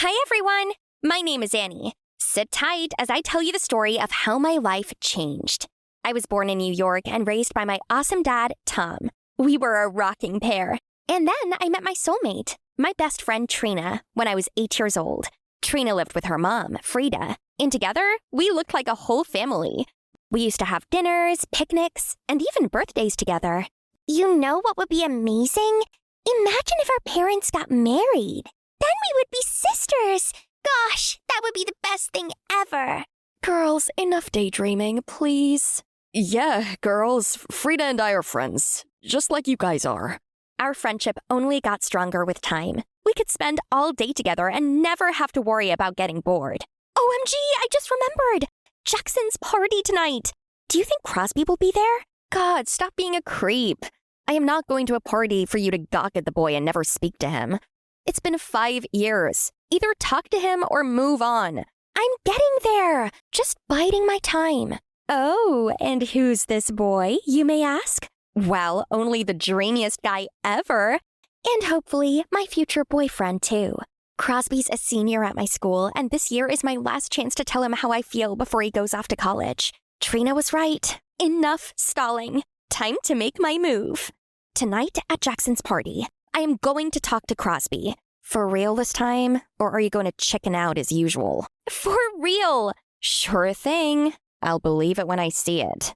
Hi, everyone. My name is Annie. Sit tight as I tell you the story of how my life changed. I was born in New York and raised by my awesome dad, Tom. We were a rocking pair. And then I met my soulmate, my best friend, Trina, when I was 8 years old. Trina lived with her mom, Frida, and together we looked like a whole family. We used to have dinners, picnics, and even birthdays together. You know what would be amazing? Imagine if our parents got married. Then we would be sisters. Gosh, that would be the best thing ever. Girls, enough daydreaming, please. Yeah, girls, Frida and I are friends, just like you guys are. Our friendship only got stronger with time. We could spend all day together and never have to worry about getting bored. OMG, I just remembered! Jackson's party tonight. Do you think Crosby will be there? God, stop being a creep. I am not going to a party for you to gawk at the boy and never speak to him. It's been 5 years. Either talk to him or move on. I'm getting there, just biding my time. Oh, and who's this boy, you may ask? Well, only the dreamiest guy ever. And hopefully, my future boyfriend, too. Crosby's a senior at my school, and this year is my last chance to tell him how I feel before he goes off to college. Trina was right. Enough stalling. Time to make my move. Tonight at Jackson's party, I am going to talk to Crosby. For real this time? Or are you going to chicken out as usual? For real! Sure thing. I'll believe it when I see it.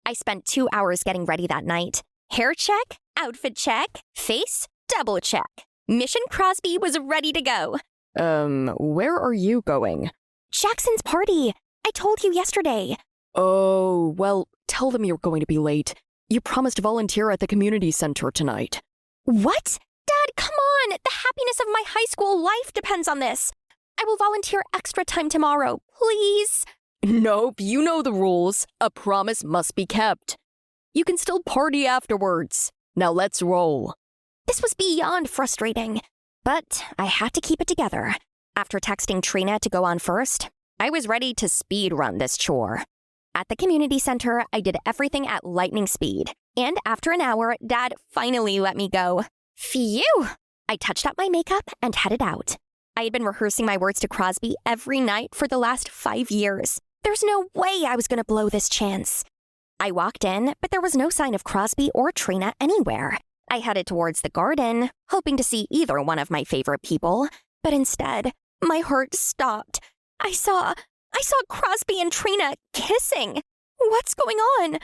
I spent 2 hours getting ready that night. Hair check, outfit check, face double check. Mission Crosby was ready to go. Where are you going? Jackson's party. I told you yesterday. Oh, well, tell them you're going to be late. You promised to volunteer at the community center tonight. What? Dad, come on! The happiness of my high school life depends on this. I will volunteer extra time tomorrow, please. Nope, you know the rules. A promise must be kept. You can still party afterwards. Now let's roll. This was beyond frustrating, but I had to keep it together. After texting Trina to go on first, I was ready to speed run this chore. At the community center, I did everything at lightning speed. And after an hour, Dad finally let me go. Phew! I touched up my makeup and headed out. I had been rehearsing my words to Crosby every night for the last 5 years. There's no way I was going to blow this chance. I walked in, but there was no sign of Crosby or Trina anywhere. I headed towards the garden, hoping to see either one of my favorite people, but instead, my heart stopped. I saw Crosby and Trina kissing. What's going on?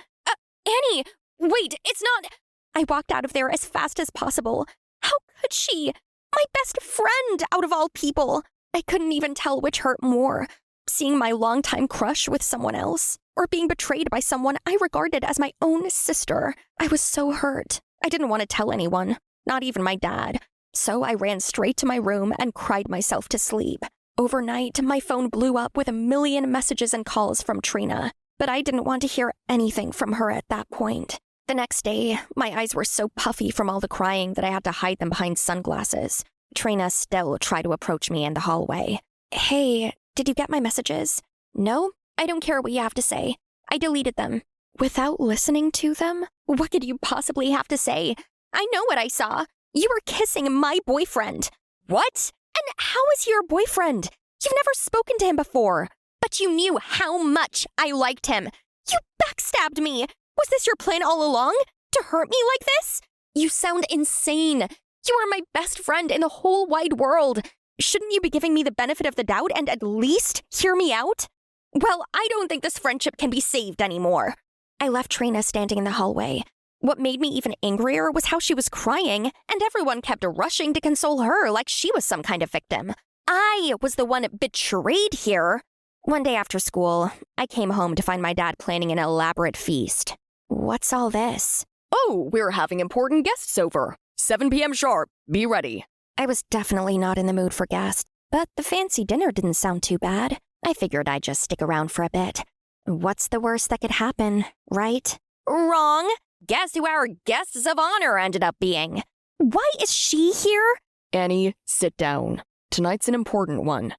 Annie, wait, it's not... I walked out of there as fast as possible. How could she? My best friend, out of all people. I couldn't even tell which hurt more. Seeing my longtime crush with someone else, or being betrayed by someone I regarded as my own sister. I was so hurt. I didn't want to tell anyone, not even my dad. So I ran straight to my room and cried myself to sleep. Overnight, my phone blew up with a million messages and calls from Trina, but I didn't want to hear anything from her at that point. The next day, my eyes were so puffy from all the crying that I had to hide them behind sunglasses. Trina still tried to approach me in the hallway. Hey, did you get my messages? No? I don't care what you have to say. I deleted them. Without listening to them? What could you possibly have to say? I know what I saw. You were kissing my boyfriend. What? And how is he your boyfriend? You've never spoken to him before. But you knew how much I liked him. You backstabbed me. Was this your plan all along? To hurt me like this? You sound insane. You are my best friend in the whole wide world. Shouldn't you be giving me the benefit of the doubt and at least hear me out? Well, I don't think this friendship can be saved anymore. I left Trina standing in the hallway. What made me even angrier was how she was crying, and everyone kept rushing to console her like she was some kind of victim. I was the one betrayed here. One day after school, I came home to find my dad planning an elaborate feast. What's all this? Oh, we're having important guests over. 7 p.m. sharp. Be ready. I was definitely not in the mood for guests, but the fancy dinner didn't sound too bad. I figured I'd just stick around for a bit. What's the worst that could happen, right? Wrong! Guess who our guests of honor ended up being? Why is she here? Annie, sit down. Tonight's an important one.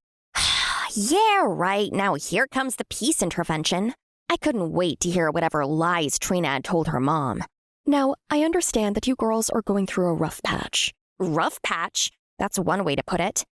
Yeah, right. Now here comes the peace intervention. I couldn't wait to hear whatever lies Trina had told her mom. Now, I understand that you girls are going through a rough patch. Rough patch? That's one way to put it.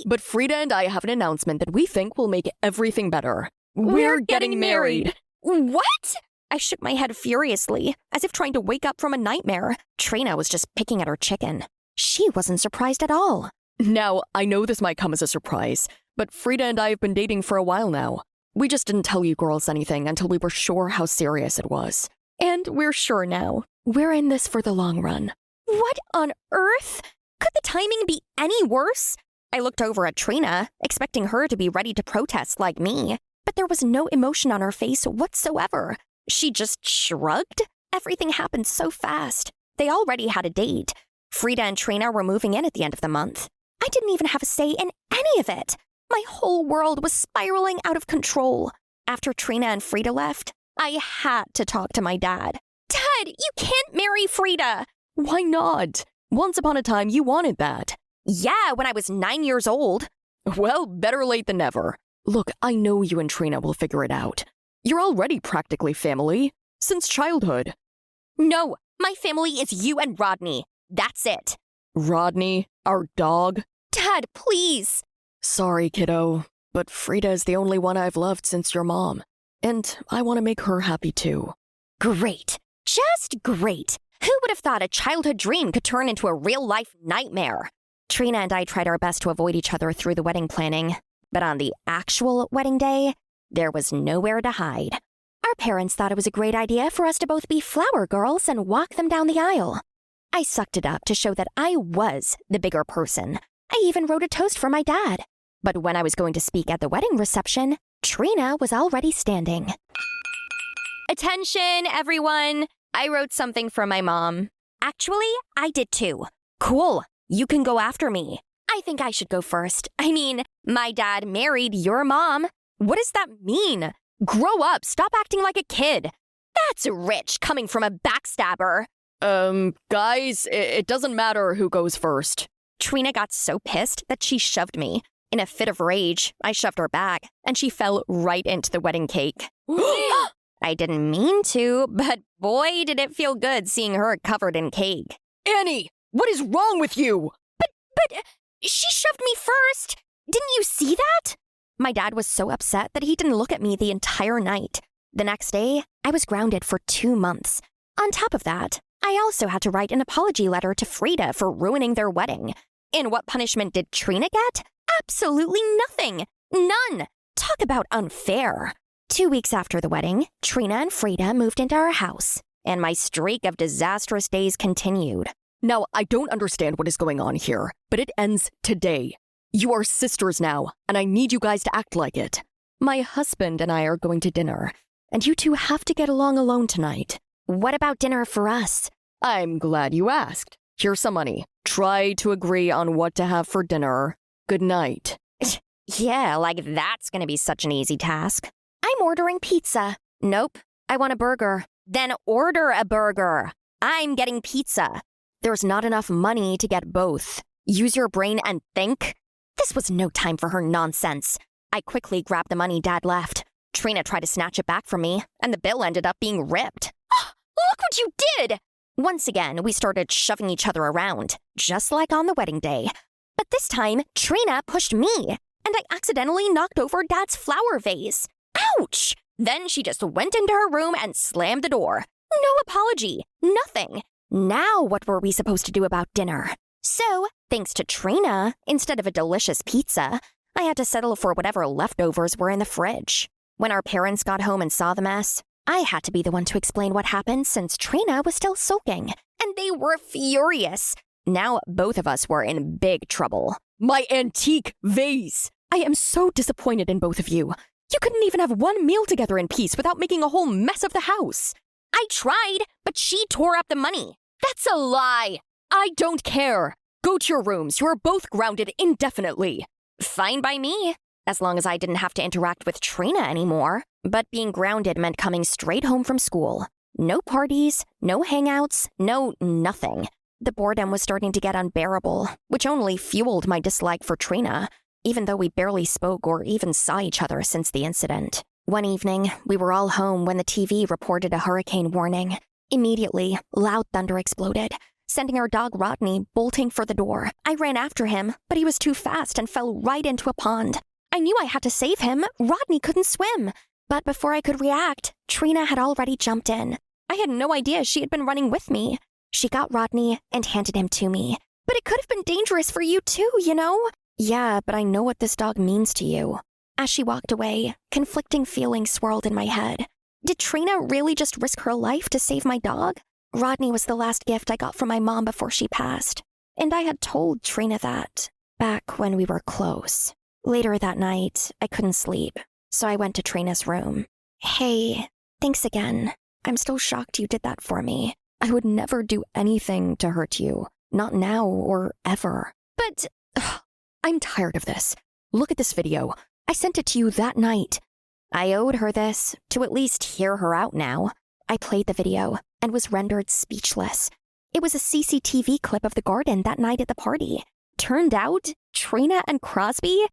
But Frida and I have an announcement that we think will make everything better. We're getting married. What? I shook my head furiously, as if trying to wake up from a nightmare. Trina was just picking at her chicken. She wasn't surprised at all. Now, I know this might come as a surprise, but Frida and I have been dating for a while now. We just didn't tell you girls anything until we were sure how serious it was. And we're sure now. We're in this for the long run. What on earth? Could the timing be any worse? I looked over at Trina, expecting her to be ready to protest like me, but there was no emotion on her face whatsoever. She just shrugged. Everything happened so fast. They already had a date. Frida and Trina were moving in at the end of the month. I didn't even have a say in any of it. My whole world was spiraling out of control. After Trina and Frida left, I had to talk to my dad. Dad, you can't marry Frida. Why not? Once upon a time, you wanted that. Yeah, when I was 9 years old. Well, better late than never. Look, I know you and Trina will figure it out. You're already practically family. Since childhood. No, my family is you and Rodney. That's it. Rodney? Our dog? Dad, please. Sorry, kiddo, but Frida is the only one I've loved since your mom. And I want to make her happy too. Great. Just great. Who would have thought a childhood dream could turn into a real-life nightmare? Trina and I tried our best to avoid each other through the wedding planning. But on the actual wedding day, there was nowhere to hide. Our parents thought it was a great idea for us to both be flower girls and walk them down the aisle. I sucked it up to show that I was the bigger person. I even wrote a toast for my dad. But when I was going to speak at the wedding reception, Trina was already standing. Attention, everyone. I wrote something for my mom. Actually, I did too. Cool. You can go after me. I think I should go first. I mean, my dad married your mom. What does that mean? Grow up. Stop acting like a kid. That's rich coming from a backstabber. Guys, it doesn't matter who goes first. Trina got so pissed that she shoved me. In a fit of rage, I shoved her back, and she fell right into the wedding cake. I didn't mean to, but boy, did it feel good seeing her covered in cake. Annie, what is wrong with you? But she shoved me first. Didn't you see that? My dad was so upset that he didn't look at me the entire night. The next day, I was grounded for 2 months. On top of that, I also had to write an apology letter to Frida for ruining their wedding. And what punishment did Trina get? Absolutely nothing. None. Talk about unfair. 2 weeks after the wedding, Trina and Frida moved into our house, and my streak of disastrous days continued. Now, I don't understand what is going on here, but it ends today. You are sisters now, and I need you guys to act like it. My husband and I are going to dinner, and you two have to get along alone tonight. What about dinner for us? I'm glad you asked. Here's some money. Try to agree on what to have for dinner. Good night. Yeah, like that's gonna be such an easy task. I'm ordering pizza. Nope, I want a burger. Then order a burger. I'm getting pizza. There's not enough money to get both. Use your brain and think. This was no time for her nonsense. I quickly grabbed the money Dad left. Trina tried to snatch it back from me, and the bill ended up being ripped. Look what you did! Once again, we started shoving each other around, just like on the wedding day. But this time, Trina pushed me, and I accidentally knocked over Dad's flower vase. Ouch! Then she just went into her room and slammed the door. No apology. Nothing. Now what were we supposed to do about dinner? So, thanks to Trina, instead of a delicious pizza, I had to settle for whatever leftovers were in the fridge. When our parents got home and saw the mess, I had to be the one to explain what happened since Trina was still sulking, and they were furious. Now both of us were in big trouble. My antique vase! I am so disappointed in both of you. You couldn't even have one meal together in peace without making a whole mess of the house. I tried, but she tore up the money. That's a lie! I don't care. Go to your rooms. You are both grounded indefinitely. Fine by me, as long as I didn't have to interact with Trina anymore. But being grounded meant coming straight home from school. No parties, no hangouts, no nothing. The boredom was starting to get unbearable, which only fueled my dislike for Trina, even though we barely spoke or even saw each other since the incident. One evening, we were all home when the TV reported a hurricane warning. Immediately, loud thunder exploded. sending our dog Rodney bolting for the door. I ran after him, but he was too fast and fell right into a pond. I knew I had to save him. Rodney couldn't swim. But before I could react, Trina had already jumped in. I had no idea she had been running with me. She got Rodney and handed him to me. But it could have been dangerous for you too, you know? Yeah, but I know what this dog means to you. As she walked away, conflicting feelings swirled in my head. Did Trina really just risk her life to save my dog? Rodney was the last gift I got from my mom before she passed. And I had told Trina that, back when we were close. Later that night, I couldn't sleep, so I went to Trina's room. Hey, thanks again. I'm still shocked you did that for me. I would never do anything to hurt you. Not now or ever. But I'm tired of this. Look at this video. I sent it to you that night. I owed her this, to at least hear her out now. I played the video and was rendered speechless. It was a CCTV clip of the garden that night at the party. Turned out, Trina and Crosby,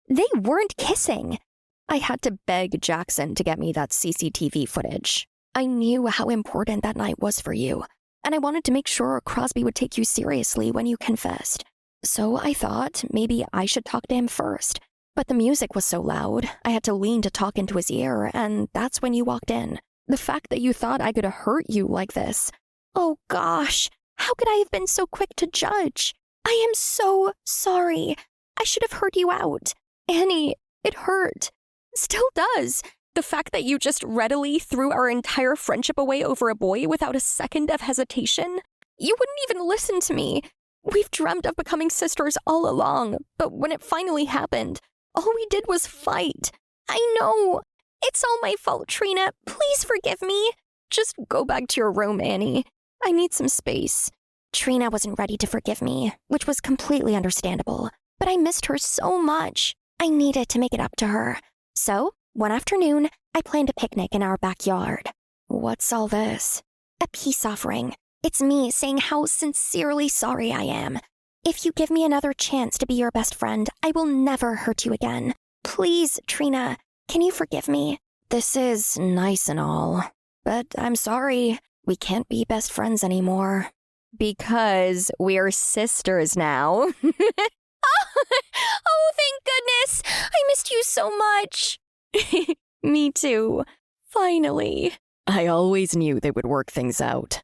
they weren't kissing. I had to beg Jackson to get me that CCTV footage. I knew how important that night was for you, and I wanted to make sure Crosby would take you seriously when you confessed. So I thought maybe I should talk to him first. But the music was so loud, I had to lean to talk into his ear, and that's when you walked in. The fact that you thought I could hurt you like this. Oh gosh, how could I have been so quick to judge? I am so sorry. I should have heard you out. Annie, it hurt. Still does. The fact that you just readily threw our entire friendship away over a boy without a second of hesitation. You wouldn't even listen to me. We've dreamt of becoming sisters all along, but when it finally happened, all we did was fight. I know. It's all my fault, Trina. Please forgive me. Just go back to your room, Annie. I need some space. Trina wasn't ready to forgive me, which was completely understandable. But I missed her so much. I needed to make it up to her. So, one afternoon, I planned a picnic in our backyard. What's all this? A peace offering. It's me saying how sincerely sorry I am. If you give me another chance to be your best friend, I will never hurt you again. Please, Trina, can you forgive me? This is nice and all, but I'm sorry. We can't be best friends anymore. Because we're sisters now. Oh, thank goodness! I missed you so much. Me too. Finally. I always knew they would work things out.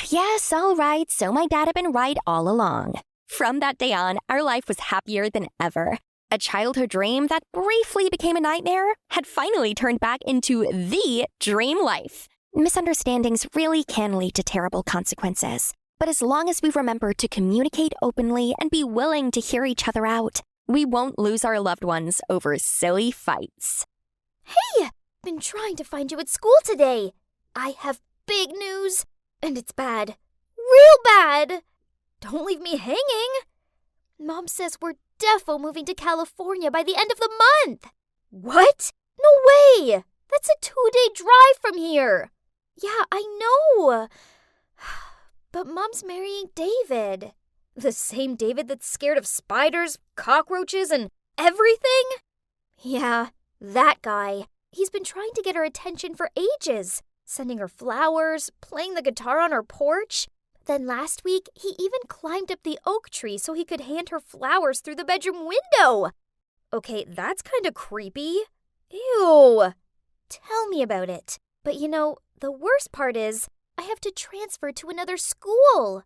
Yes, all right, so my dad had been right all along. From that day on, our life was happier than ever. A childhood dream that briefly became a nightmare had finally turned back into the dream life. Misunderstandings really can lead to terrible consequences. But as long as we remember to communicate openly and be willing to hear each other out, we won't lose our loved ones over silly fights. Hey! Been trying to find you at school today. I have big news, and it's bad. Real bad! Don't leave me hanging. Mom says we're defo moving to California by the end of the month. What? No way! That's a 2-day drive from here. Yeah, I know. But Mom's marrying David. The same David that's scared of spiders, cockroaches, and everything? Yeah, that guy. He's been trying to get her attention for ages, sending her flowers, playing the guitar on her porch. Then last week, he even climbed up the oak tree so he could hand her flowers through the bedroom window. Okay, that's kind of creepy. Ew. Tell me about it. But you know, the worst part is, I have to transfer to another school.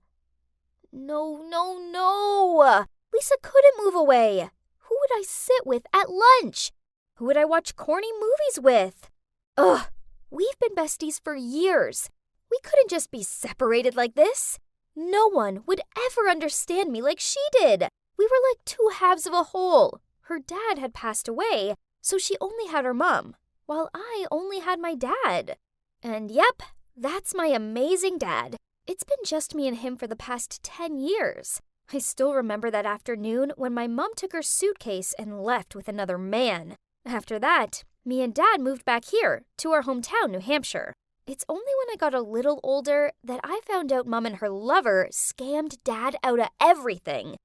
No. Lisa couldn't move away. Who would I sit with at lunch? Who would I watch corny movies with? Ugh, we've been besties for years. We couldn't just be separated like this. No one would ever understand me like she did. We were like two halves of a whole. Her dad had passed away, so she only had her mom, while I only had my dad. And yep, that's my amazing dad. It's been just me and him for the past 10 years. I still remember that afternoon when my mom took her suitcase and left with another man. After that, me and Dad moved back here, to our hometown, New Hampshire. It's only when I got a little older that I found out Mom and her lover scammed Dad out of everything.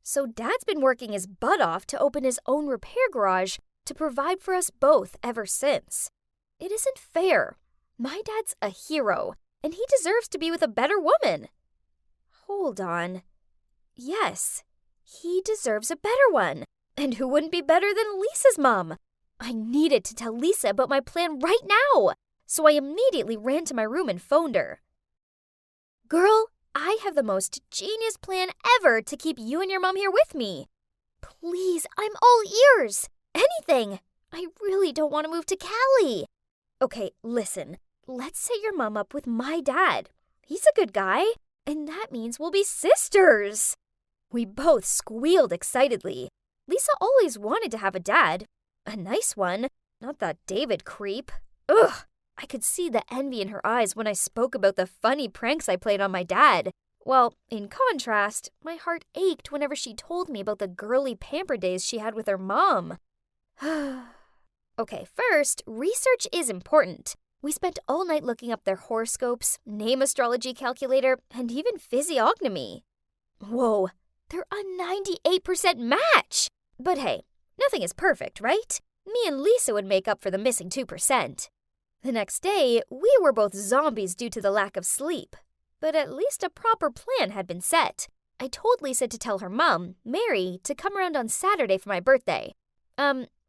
So Dad's been working his butt off to open his own repair garage to provide for us both ever since. It isn't fair. My dad's a hero, and he deserves to be with a better woman. Hold on. Yes, he deserves a better one. And who wouldn't be better than Lisa's mom? I needed to tell Lisa about my plan right now, so I immediately ran to my room and phoned her. Girl, I have the most genius plan ever to keep you and your mom here with me. Please, I'm all ears. Anything. I really don't want to move to Cali. Okay, listen. Let's set your mom up with my dad. He's a good guy, and that means we'll be sisters. We both squealed excitedly. Lisa always wanted to have a dad. A nice one, not that David creep. Ugh! I could see the envy in her eyes when I spoke about the funny pranks I played on my dad. Well, in contrast, my heart ached whenever she told me about the girly pamper days she had with her mom. Okay, first, research is important. We spent all night looking up their horoscopes, name astrology calculator, and even physiognomy. Whoa, they're a 98% match! But hey, nothing is perfect, right? Me and Lisa would make up for the missing 2%. The next day, we were both zombies due to the lack of sleep. But at least a proper plan had been set. I told Lisa to tell her mom, Mary, to come around on Saturday for my birthday.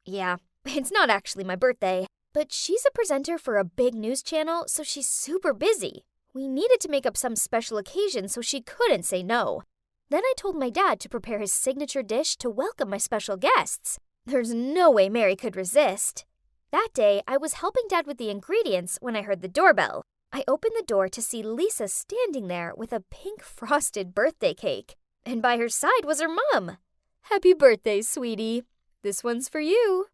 Yeah, it's not actually my birthday, but she's a presenter for a big news channel, so she's super busy. We needed to make up some special occasion, so she couldn't say no. Then I told my dad to prepare his signature dish to welcome my special guests. There's no way Mary could resist. That day, I was helping Dad with the ingredients when I heard the doorbell. I opened the door to see Lisa standing there with a pink frosted birthday cake. And by her side was her mom. Happy birthday, sweetie. This one's for you.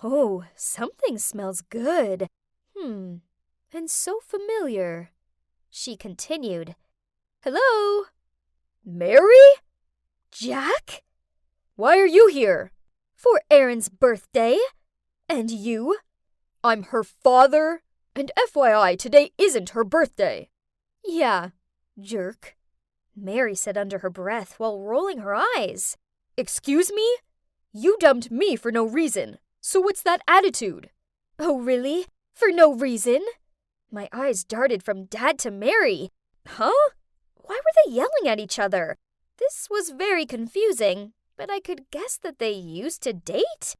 Oh, something smells good. And so familiar. She continued. Hello? Mary? Jack? Why are you here? For Erin's birthday. And you? I'm her father. And FYI, today isn't her birthday. Yeah, jerk. Mary said under her breath while rolling her eyes. Excuse me? You dumped me for no reason. So what's that attitude? Oh, really? For no reason? My eyes darted from Dad to Mary. Huh? Why were they yelling at each other? This was very confusing, but I could guess that they used to date?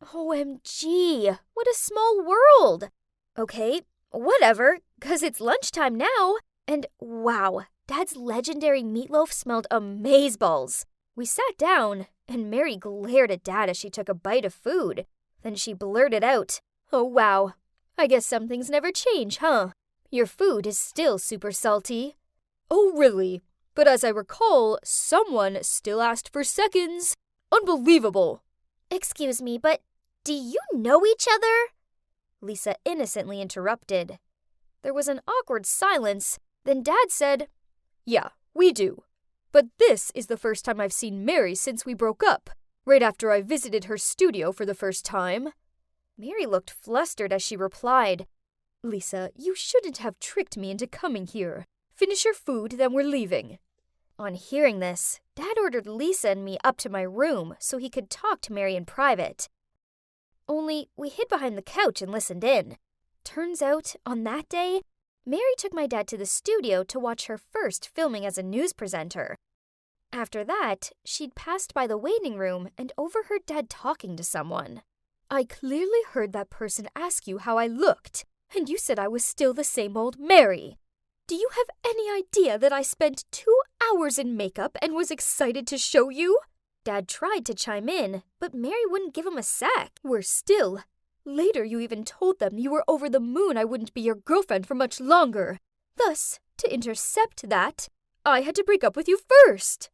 OMG, what a small world! Okay, whatever, 'cause it's lunchtime now. And wow, Dad's legendary meatloaf smelled amazeballs. We sat down, and Mary glared at Dad as she took a bite of food. Then she blurted out, Oh wow, I guess some things never change, huh? Your food is still super salty. Oh really? But as I recall, someone still asked for seconds. Unbelievable. Excuse me, but do you know each other? Lisa innocently interrupted. There was an awkward silence. Then Dad said, Yeah, we do. But this is the first time I've seen Mary since we broke up, right after I visited her studio for the first time. Mary looked flustered as she replied, Lisa, you shouldn't have tricked me into coming here. Finish your food, then we're leaving. On hearing this, Dad ordered Lisa and me up to my room so he could talk to Mary in private. Only we hid behind the couch and listened in. Turns out, on that day, Mary took my dad to the studio to watch her first filming as a news presenter. After that, she'd passed by the waiting room and overheard Dad talking to someone. I clearly heard that person ask you how I looked, and you said I was still the same old Mary. Do you have any idea that I spent 2 hours in makeup and was excited to show you? Dad tried to chime in, but Mary wouldn't give him a sec. Worse still, later you even told them you were over the moon I wouldn't be your girlfriend for much longer. Thus, to intercept that, I had to break up with you first.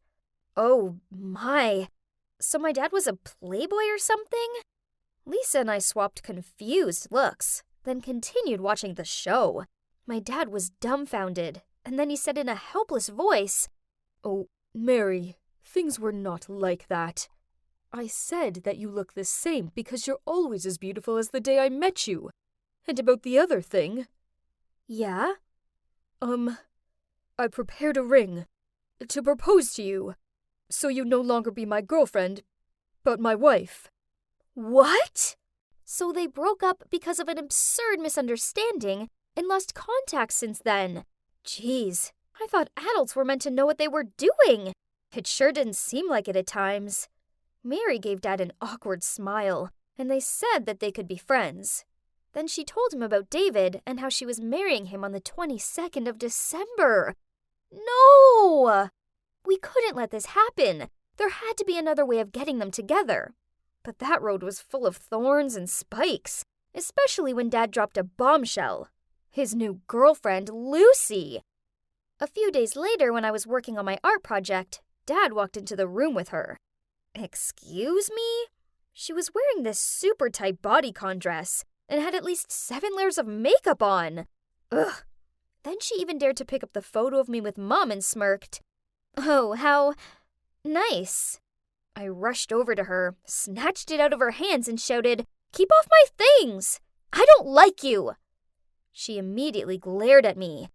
Oh my. So my dad was a playboy or something? Lisa and I swapped confused looks, then continued watching the show. My dad was dumbfounded, and then he said in a helpless voice, Oh, Mary, things were not like that. I said that you look the same because you're always as beautiful as the day I met you. And about the other thing. Yeah? I prepared a ring to propose to you, so you'd no longer be my girlfriend, but my wife. What? So they broke up because of an absurd misunderstanding, and lost contact since then. Jeez, I thought adults were meant to know what they were doing. It sure didn't seem like it at times. Mary gave Dad an awkward smile, and they said that they could be friends. Then she told him about David and how she was marrying him on the 22nd of December. No! We couldn't let this happen. There had to be another way of getting them together. But that road was full of thorns and spikes, especially when Dad dropped a bombshell. His new girlfriend, Lucy. A few days later, when I was working on my art project, Dad walked into the room with her. Excuse me? She was wearing this super tight bodycon dress and had at least 7 layers of makeup on. Ugh. Then she even dared to pick up the photo of me with Mom and smirked. Oh, how nice. I rushed over to her, snatched it out of her hands and shouted, "Keep off my things! I don't like you!" She immediately glared at me.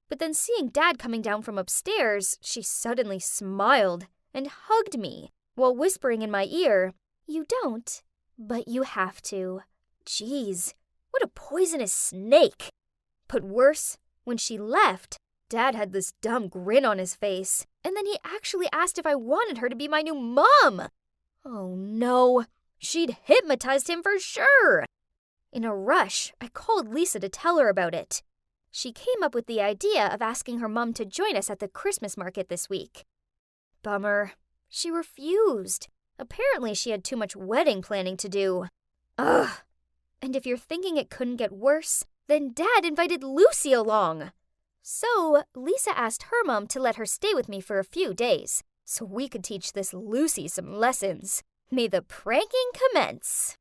But then seeing Dad coming down from upstairs, she suddenly smiled and hugged me while whispering in my ear, "You don't, but you have to." Jeez, what a poisonous snake. But worse, when she left, Dad had this dumb grin on his face, and then he actually asked if I wanted her to be my new mom. Oh no, she'd hypnotized him for sure. In a rush, I called Lisa to tell her about it. She came up with the idea of asking her mom to join us at the Christmas market this week. Bummer. She refused. Apparently she had too much wedding planning to do. Ugh. And if you're thinking it couldn't get worse, then Dad invited Lucy along. So Lisa asked her mom to let her stay with me for a few days, so we could teach this Lucy some lessons. May the pranking commence.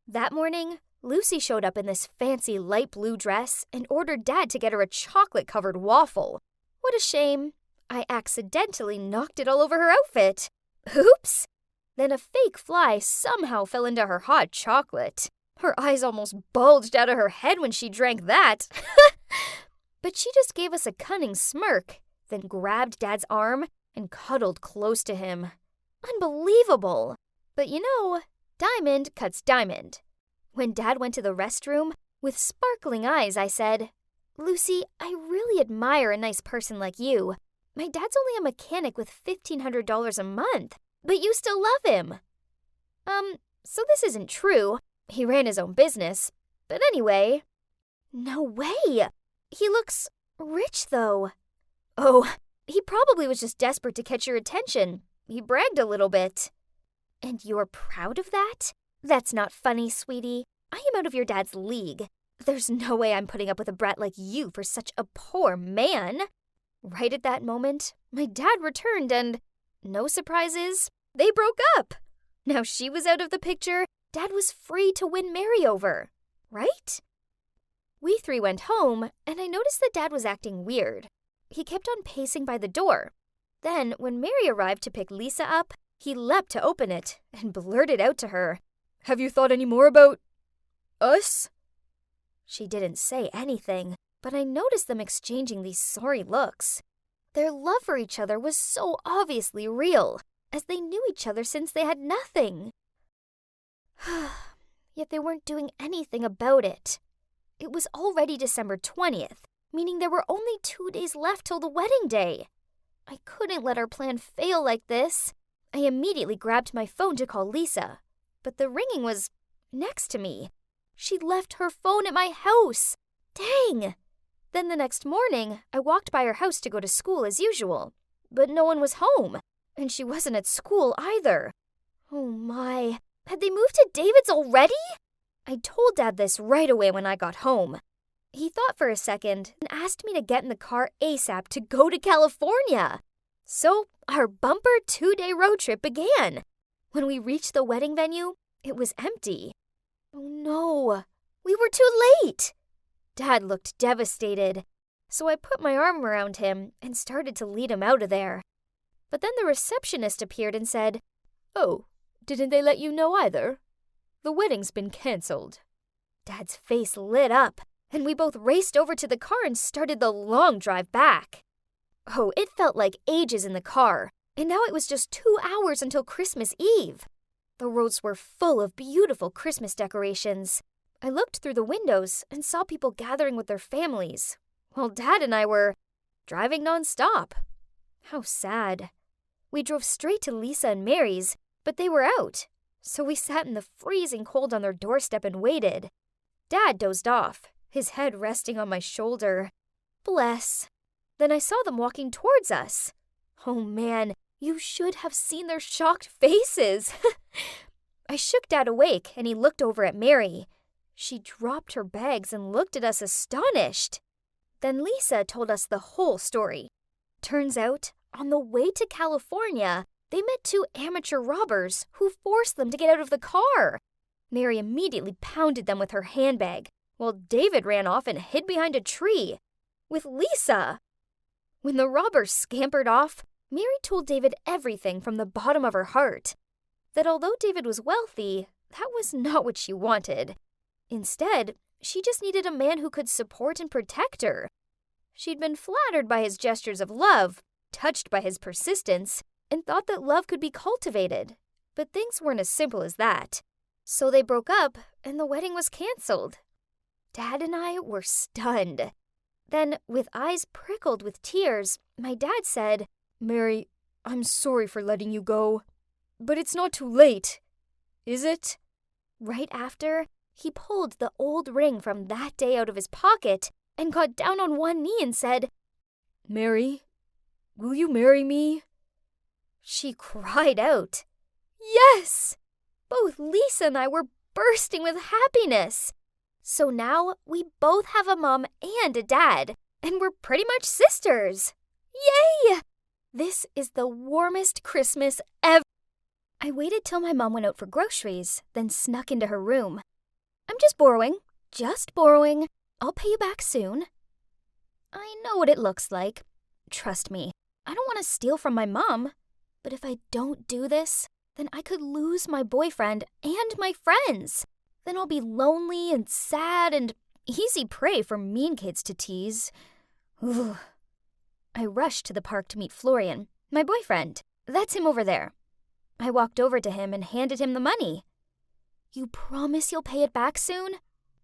That morning, Lucy showed up in this fancy light blue dress and ordered Dad to get her a chocolate-covered waffle. What a shame. I accidentally knocked it all over her outfit. Oops! Then a fake fly somehow fell into her hot chocolate. Her eyes almost bulged out of her head when she drank that. But she just gave us a cunning smirk, then grabbed Dad's arm and cuddled close to him. Unbelievable! But you know, diamond cuts diamond. When Dad went to the restroom, with sparkling eyes, I said, "Lucy, I really admire a nice person like you. My dad's only a mechanic with $1,500 a month, but you still love him." So this isn't true. He ran his own business. But anyway. No way! He looks rich, though. Oh, he probably was just desperate to catch your attention. He bragged a little bit. And you're proud of that? That's not funny, sweetie. I am out of your dad's league. There's no way I'm putting up with a brat like you for such a poor man. Right at that moment, my dad returned and, no surprises, they broke up. Now she was out of the picture, Dad was free to win Mary over, right? We three went home, and I noticed that Dad was acting weird. He kept on pacing by the door. Then, when Mary arrived to pick Lisa up, he leapt to open it and blurted out to her, "Have you thought any more about us?" She didn't say anything, but I noticed them exchanging these sorry looks. Their love for each other was so obviously real, as they knew each other since they had nothing. Yet they weren't doing anything about it. It was already December 20th, meaning there were only 2 days left till the wedding day. I couldn't let our plan fail like this. I immediately grabbed my phone to call Lisa, but the ringing was next to me. She'd left her phone at my house. Dang! Then the next morning, I walked by her house to go to school as usual, but no one was home, and she wasn't at school either. Oh my, had they moved to David's already? I told Dad this right away when I got home. He thought for a second and asked me to get in the car ASAP to go to California. So our bumper 2-day road trip began. When we reached the wedding venue, it was empty. Oh no, we were too late. Dad looked devastated, so I put my arm around him and started to lead him out of there. But then the receptionist appeared and said, "Oh, didn't they let you know either? The wedding's been canceled." Dad's face lit up, and we both raced over to the car and started the long drive back. Oh, it felt like ages in the car, and now it was just 2 hours until Christmas Eve. The roads were full of beautiful Christmas decorations, I looked through the windows and saw people gathering with their families, while Dad and I were driving nonstop. How sad. We drove straight to Lisa and Mary's, but they were out, so we sat in the freezing cold on their doorstep and waited. Dad dozed off, his head resting on my shoulder. Bless. Then I saw them walking towards us. Oh man, you should have seen their shocked faces. I shook Dad awake, and he looked over at Mary. She dropped her bags and looked at us astonished. Then Lisa told us the whole story. Turns out, on the way to California, they met two amateur robbers who forced them to get out of the car. Mary immediately pounded them with her handbag, while David ran off and hid behind a tree with Lisa. When the robbers scampered off, Mary told David everything from the bottom of her heart. That although David was wealthy, that was not what she wanted. Instead, she just needed a man who could support and protect her. She'd been flattered by his gestures of love, touched by his persistence, and thought that love could be cultivated. But things weren't as simple as that. So they broke up, and the wedding was canceled. Dad and I were stunned. Then, with eyes prickled with tears, my dad said, "Mary, I'm sorry for letting you go. But it's not too late, is it?" Right after, he pulled the old ring from that day out of his pocket and got down on one knee and said, "Mary, will you marry me?" She cried out, "Yes!" Both Lisa and I were bursting with happiness. So now we both have a mom and a dad, and we're pretty much sisters. Yay! This is the warmest Christmas ever. I waited till my mom went out for groceries, then snuck into her room. "I'm just borrowing. I'll pay you back soon." I know what it looks like. Trust me, I don't want to steal from my mom. But if I don't do this, then I could lose my boyfriend and my friends. Then I'll be lonely and sad and easy prey for mean kids to tease. Ugh. I rushed to the park to meet Florian, my boyfriend. That's him over there. I walked over to him and handed him the money. "You promise you'll pay it back soon?"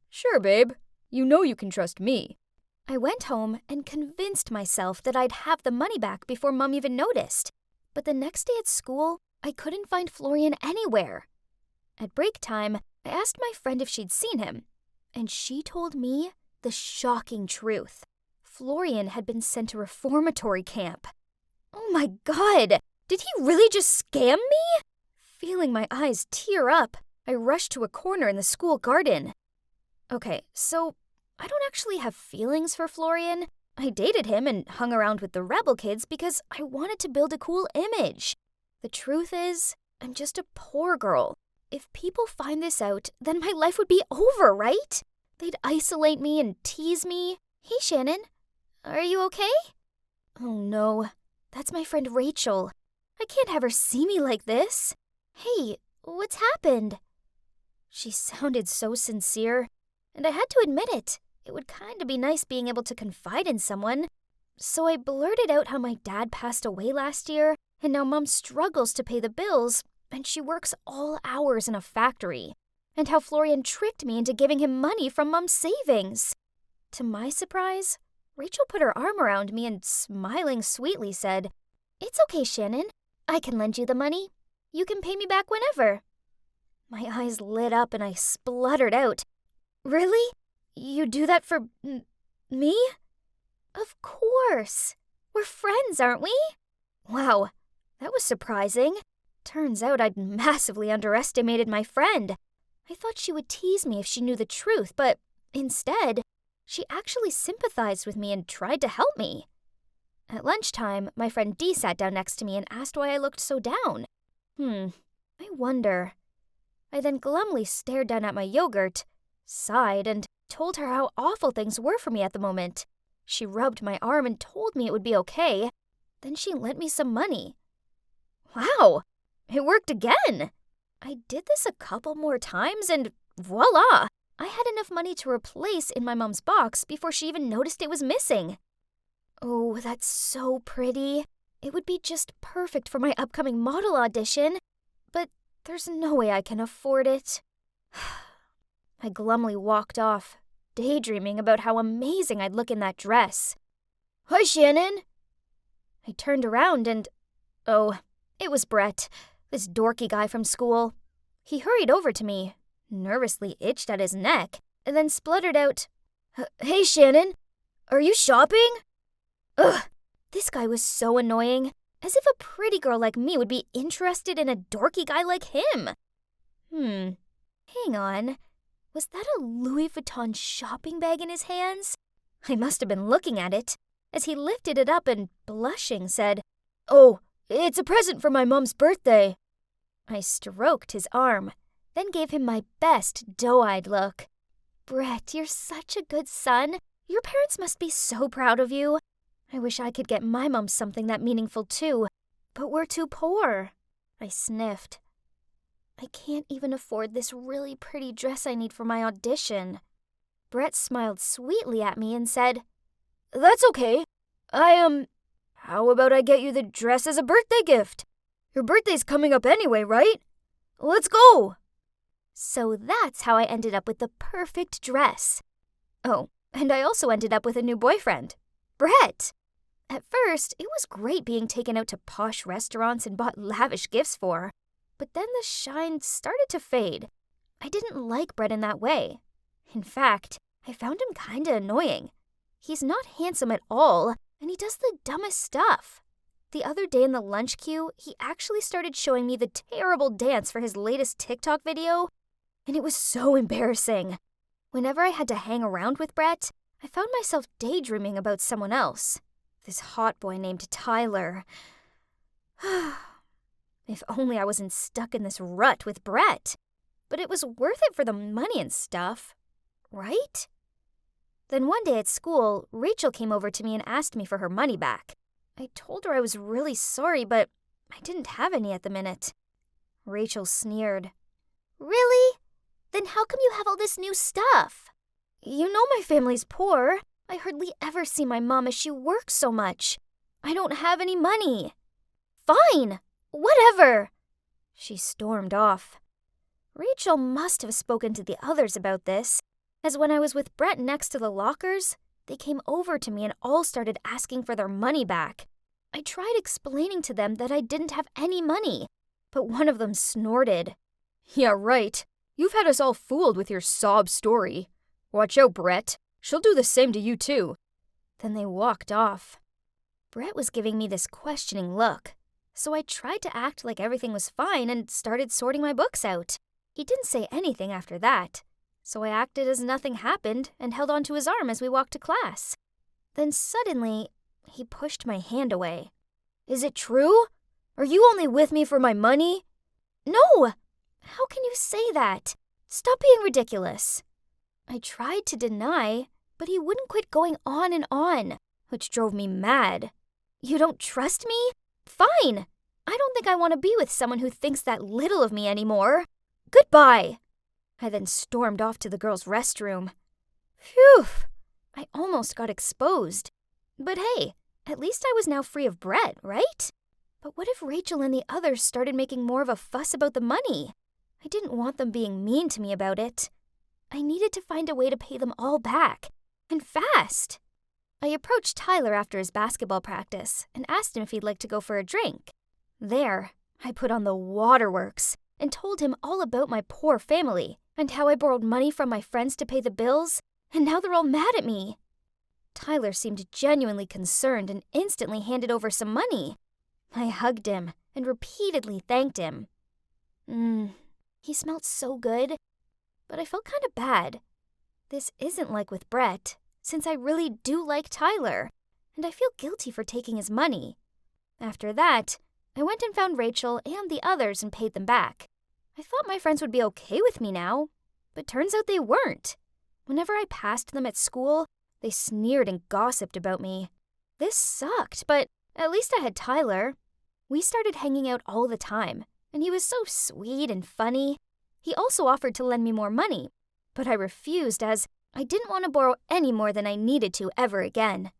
"Sure, babe. You know you can trust me." I went home and convinced myself that I'd have the money back before Mom even noticed. But the next day at school, I couldn't find Florian anywhere. At break time, I asked my friend if she'd seen him, and she told me the shocking truth. Florian had been sent to reformatory camp. Oh my God! Did he really just scam me? Feeling my eyes tear up, I rushed to a corner in the school garden. Okay, so I don't actually have feelings for Florian. I dated him and hung around with the rebel kids because I wanted to build a cool image. The truth is, I'm just a poor girl. If people find this out, then my life would be over, right? They'd isolate me and tease me. Hey, Shannon, are you okay? Oh no, that's my friend Rachel. I can't have her see me like this. Hey, what's happened? She sounded so sincere, and I had to admit it. It would kind of be nice being able to confide in someone. So I blurted out how my dad passed away last year, and now Mom struggles to pay the bills, and she works all hours in a factory, and how Florian tricked me into giving him money from Mom's savings. To my surprise, Rachel put her arm around me and, smiling sweetly, said, "It's okay, Shannon. I can lend you the money. You can pay me back whenever." My eyes lit up and I spluttered out, "Really? You do that for me?" "Of course. We're friends, aren't we?" Wow, that was surprising. Turns out I'd massively underestimated my friend. I thought she would tease me if she knew the truth, but instead, she actually sympathized with me and tried to help me. At lunchtime, my friend Dee sat down next to me and asked why I looked so down. I wonder. I then glumly stared down at my yogurt, sighed, and told her how awful things were for me at the moment. She rubbed my arm and told me it would be okay. Then she lent me some money. Wow, it worked again! I did this a couple more times and voila! I had enough money to replace in my mom's box before she even noticed it was missing. Oh, that's so pretty. It would be just perfect for my upcoming model audition, but there's no way I can afford it. I glumly walked off, daydreaming about how amazing I'd look in that dress. "Hi, Shannon!" I turned around and, oh, it was Brett, this dorky guy from school. He hurried over to me, nervously itched at his neck, and then spluttered out, "Hey, Shannon, are you shopping?" Ugh, this guy was so annoying, as if a pretty girl like me would be interested in a dorky guy like him. Hang on. Was that a Louis Vuitton shopping bag in his hands? I must have been looking at it, as he lifted it up and, blushing, said, "Oh, it's a present for my mom's birthday." I stroked his arm, then gave him my best doe-eyed look. "Brett, you're such a good son. Your parents must be so proud of you. I wish I could get my mom something that meaningful too, but we're too poor." I sniffed. "I can't even afford this really pretty dress I need for my audition." Brett smiled sweetly at me and said, "That's okay. How about I get you the dress as a birthday gift? Your birthday's coming up anyway, right? Let's go!" So that's how I ended up with the perfect dress. Oh, and I also ended up with a new boyfriend, Brett. At first, it was great being taken out to posh restaurants and bought lavish gifts for. But then the shine started to fade. I didn't like Brett in that way. In fact, I found him kinda annoying. He's not handsome at all, and he does the dumbest stuff. The other day in the lunch queue, he actually started showing me the terrible dance for his latest TikTok video, and it was so embarrassing. Whenever I had to hang around with Brett, I found myself daydreaming about someone else. This hot boy named Tyler. If only I wasn't stuck in this rut with Brett. But it was worth it for the money and stuff, right? Then one day at school, Rachel came over to me and asked me for her money back. I told her I was really sorry, but I didn't have any at the minute. Rachel sneered. "Really? Then how come you have all this new stuff?" "You know my family's poor. I hardly ever see my mom as she works so much. I don't have any money." "Fine! Whatever!" She stormed off. Rachel must have spoken to the others about this, as when I was with Brett next to the lockers, they came over to me and all started asking for their money back. I tried explaining to them that I didn't have any money, but one of them snorted. "Yeah, right. You've had us all fooled with your sob story. Watch out, Brett. She'll do the same to you too." Then they walked off. Brett was giving me this questioning look, so I tried to act like everything was fine and started sorting my books out. He didn't say anything after that, so I acted as nothing happened and held onto his arm as we walked to class. Then suddenly, he pushed my hand away. "Is it true? Are you only with me for my money?" "No! How can you say that? Stop being ridiculous." I tried to deny, but he wouldn't quit going on, which drove me mad. "You don't trust me? Fine! I don't think I want to be with someone who thinks that little of me anymore. Goodbye!" I then stormed off to the girls' restroom. Phew! I almost got exposed. But hey, at least I was now free of Brett, right? But what if Rachel and the others started making more of a fuss about the money? I didn't want them being mean to me about it. I needed to find a way to pay them all back, and fast. I approached Tyler after his basketball practice and asked him if he'd like to go for a drink. There, I put on the waterworks and told him all about my poor family and how I borrowed money from my friends to pay the bills, and now they're all mad at me. Tyler seemed genuinely concerned and instantly handed over some money. I hugged him and repeatedly thanked him. He smelled so good, but I felt kind of bad. This isn't like with Brett, since I really do like Tyler, and I feel guilty for taking his money. After that, I went and found Rachel and the others and paid them back. I thought my friends would be okay with me now, but turns out they weren't. Whenever I passed them at school, they sneered and gossiped about me. This sucked, but at least I had Tyler. We started hanging out all the time, and he was so sweet and funny. He also offered to lend me more money, but I refused as I didn't want to borrow any more than I needed to ever again.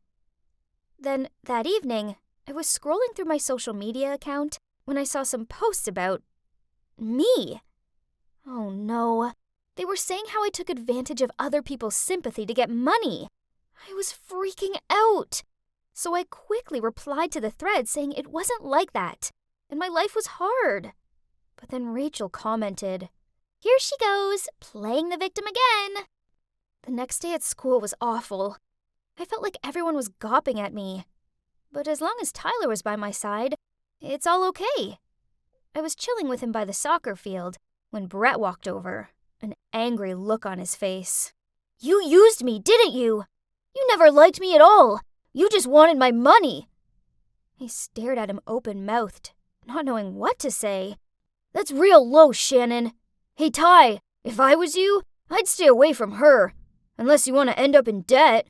Then, that evening, I was scrolling through my social media account when I saw some posts about me. Oh no, They were saying how I took advantage of other people's sympathy to get money. I was freaking out. So I quickly replied to the thread saying it wasn't like that, and my life was hard. But then Rachel commented, "Here she goes, playing the victim again." The next day at school was awful. I felt like everyone was gawping at me. But as long as Tyler was by my side, it's all okay. I was chilling with him by the soccer field when Brett walked over, an angry look on his face. "You used me, didn't you? You never liked me at all. You just wanted my money." I stared at him open-mouthed, not knowing what to say. "That's real low, Shannon. Hey, Ty, if I was you, I'd stay away from her, unless you want to end up in debt."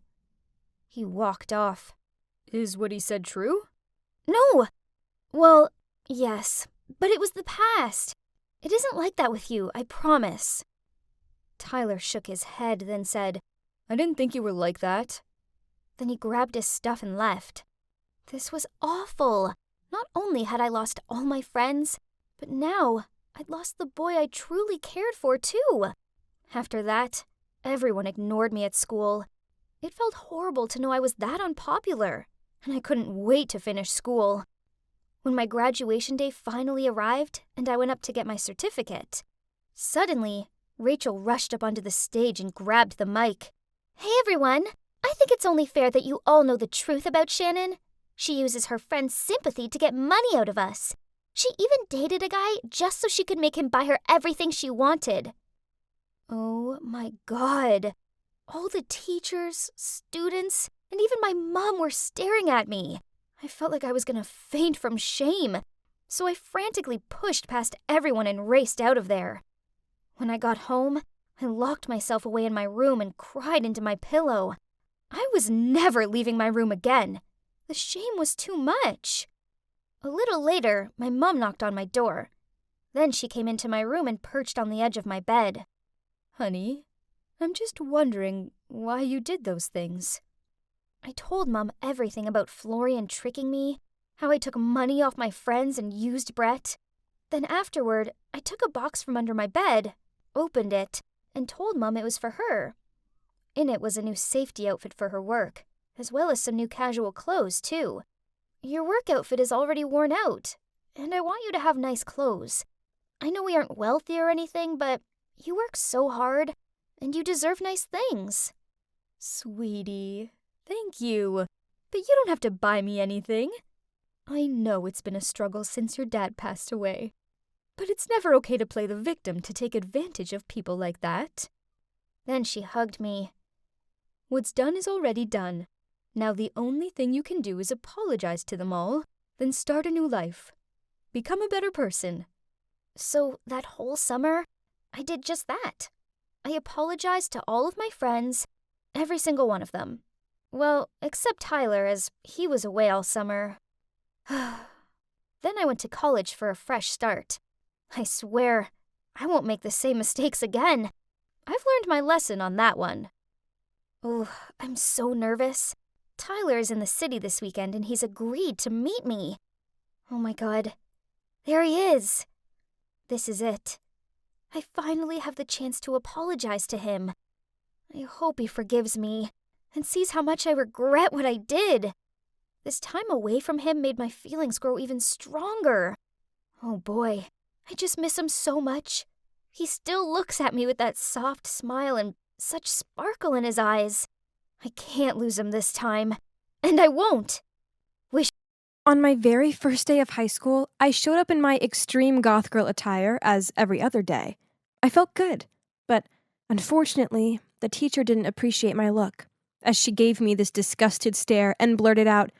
He walked off. Is what he said true? "No. Well, yes, but it was the past. It isn't like that with you, I promise." Tyler shook his head, then said, I didn't think you were like that. Then he grabbed his stuff and left. This was awful. Not only had I lost all my friends, but now I'd lost the boy I truly cared for too. After that, everyone ignored me at school. It felt horrible to know I was that unpopular, and I couldn't wait to finish school. When my graduation day finally arrived and I went up to get my certificate, suddenly, Rachel rushed up onto the stage and grabbed the mic. "Hey everyone, I think it's only fair that you all know the truth about Shannon. She uses her friend's sympathy to get money out of us. She even dated a guy just so she could make him buy her everything she wanted." Oh my God. All the teachers, students, and even my mom were staring at me. I felt like I was gonna faint from shame, so I frantically pushed past everyone and raced out of there. When I got home, I locked myself away in my room and cried into my pillow. I was never leaving my room again. The shame was too much. A little later, my mom knocked on my door. Then she came into my room and perched on the edge of my bed. Honey, I'm just wondering why you did those things. I told Mom everything about Florian tricking me, how I took money off my friends and used Brett. Then afterward, I took a box from under my bed, opened it, and told Mom it was for her. In it was a new safety outfit for her work, as well as some new casual clothes, too. "Your work outfit is already worn out, and I want you to have nice clothes. I know we aren't wealthy or anything, but you work so hard, and you deserve nice things." Sweetie, thank you. But you don't have to buy me anything. I know it's been a struggle since your dad passed away. But it's never okay to play the victim to take advantage of people like that. Then she hugged me. What's done is already done. Now the only thing you can do is apologize to them all, then start a new life. Become a better person. So that whole summer, I did just that. I apologized to all of my friends, every single one of them. Well, except Tyler, as he was away all summer. Then I went to college for a fresh start. I swear, I won't make the same mistakes again. I've learned my lesson on that one. Oh, I'm so nervous. Tyler is in the city this weekend and he's agreed to meet me. Oh my God. There he is. This is it. I finally have the chance to apologize to him. I hope he forgives me and sees how much I regret what I did. This time away from him made my feelings grow even stronger. Oh boy, I just miss him so much. He still looks at me with that soft smile and such sparkle in his eyes. I can't lose him this time, and I won't. On my very first day of high school, I showed up in my extreme goth girl attire as every other day. I felt good, but unfortunately, the teacher didn't appreciate my look, as she gave me this disgusted stare and blurted out,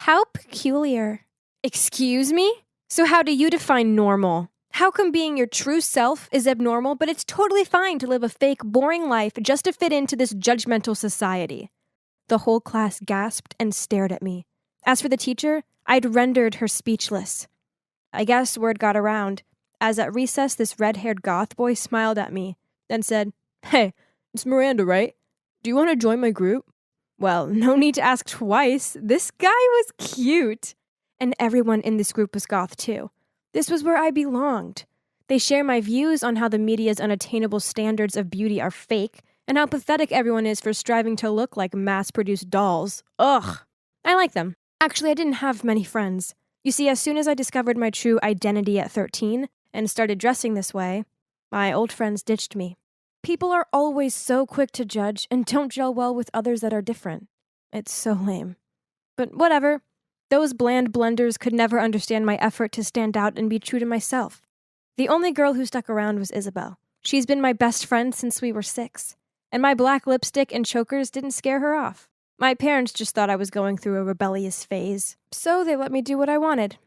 "How peculiar." Excuse me? So how do you define normal? How come being your true self is abnormal, but it's totally fine to live a fake, boring life just to fit into this judgmental society? The whole class gasped and stared at me. As for the teacher, I'd rendered her speechless. I guess word got around, as at recess this red-haired goth boy smiled at me, then said, "Hey, it's Miranda, right? Do you want to join my group?" Well, no need to ask twice. This guy was cute. And everyone in this group was goth too. This was where I belonged. They share my views on how the media's unattainable standards of beauty are fake, and how pathetic everyone is for striving to look like mass-produced dolls. Ugh. I like them. Actually, I didn't have many friends. You see, as soon as I discovered my true identity at 13 and started dressing this way, my old friends ditched me. People are always so quick to judge and don't gel well with others that are different. It's so lame. But whatever. Those bland blenders could never understand my effort to stand out and be true to myself. The only girl who stuck around was Isabel. She's been my best friend since we were 6. And my black lipstick and chokers didn't scare her off. My parents just thought I was going through a rebellious phase, so they let me do what I wanted.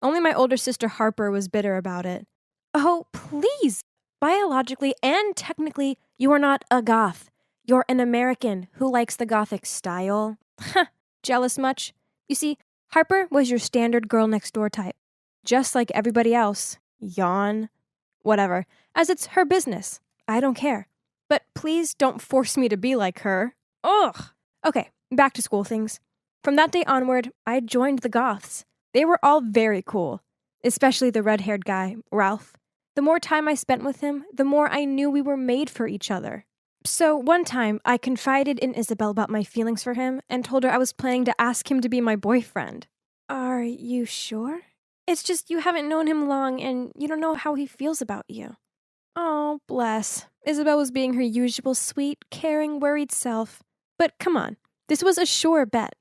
Only my older sister Harper was bitter about it. Oh, please! Biologically and technically, you are not a goth. You're an American who likes the gothic style. Jealous much? You see, Harper was your standard girl next door type. Just like everybody else. Yawn. Whatever. As it's her business. I don't care. But please don't force me to be like her. Ugh! Okay, back to school things. From that day onward, I joined the goths. They were all very cool. Especially the red-haired guy, Ralph. The more time I spent with him, the more I knew we were made for each other. So one time, I confided in Isabel about my feelings for him and told her I was planning to ask him to be my boyfriend. Are you sure? It's just you haven't known him long and you don't know how he feels about you. Oh, bless. Isabel was being her usual sweet, caring, worried self. But come on, this was a sure bet.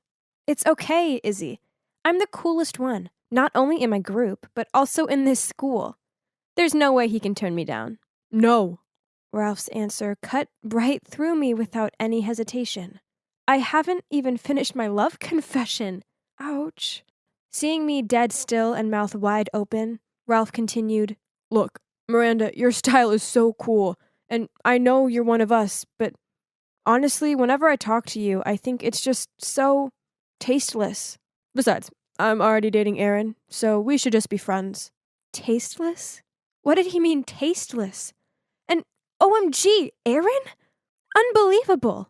It's okay, Izzy. I'm the coolest one, not only in my group, but also in this school. There's no way he can turn me down. No. Ralph's answer cut right through me without any hesitation. I haven't even finished my love confession. Ouch. Seeing me dead still and mouth wide open, Ralph continued, Look, Miranda, your style is so cool, and I know you're one of us, but honestly, whenever I talk to you, I think it's just so tasteless. Besides, I'm already dating Aaron, so we should just be friends. Tasteless? What did he mean, tasteless? And OMG, Aaron? Unbelievable.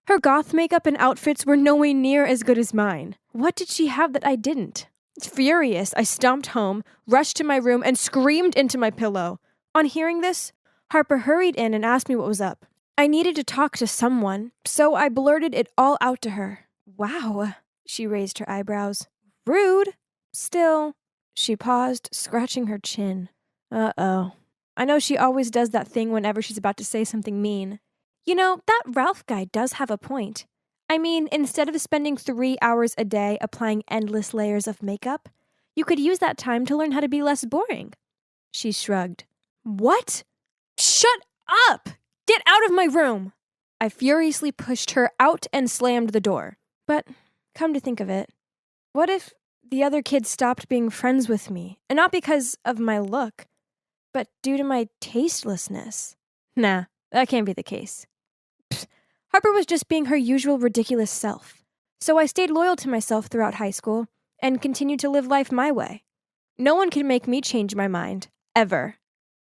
Her goth makeup and outfits were no way near as good as mine. What did she have that I didn't? Furious, I stomped home, rushed to my room, and screamed into my pillow. On hearing this, Harper hurried in and asked me what was up. I needed to talk to someone, so I blurted it all out to her. Wow, she raised her eyebrows. Rude. Still, she paused, scratching her chin. Uh-oh. I know she always does that thing whenever she's about to say something mean. You know, that Ralph guy does have a point. I mean, instead of spending 3 hours a day applying endless layers of makeup, you could use that time to learn how to be less boring. She shrugged. What? Shut up! Get out of my room! I furiously pushed her out and slammed the door. But, come to think of it, what if the other kids stopped being friends with me, and not because of my look, but due to my tastelessness? Nah, that can't be the case. Harper was just being her usual ridiculous self. So I stayed loyal to myself throughout high school and continued to live life my way. No one can make me change my mind, ever.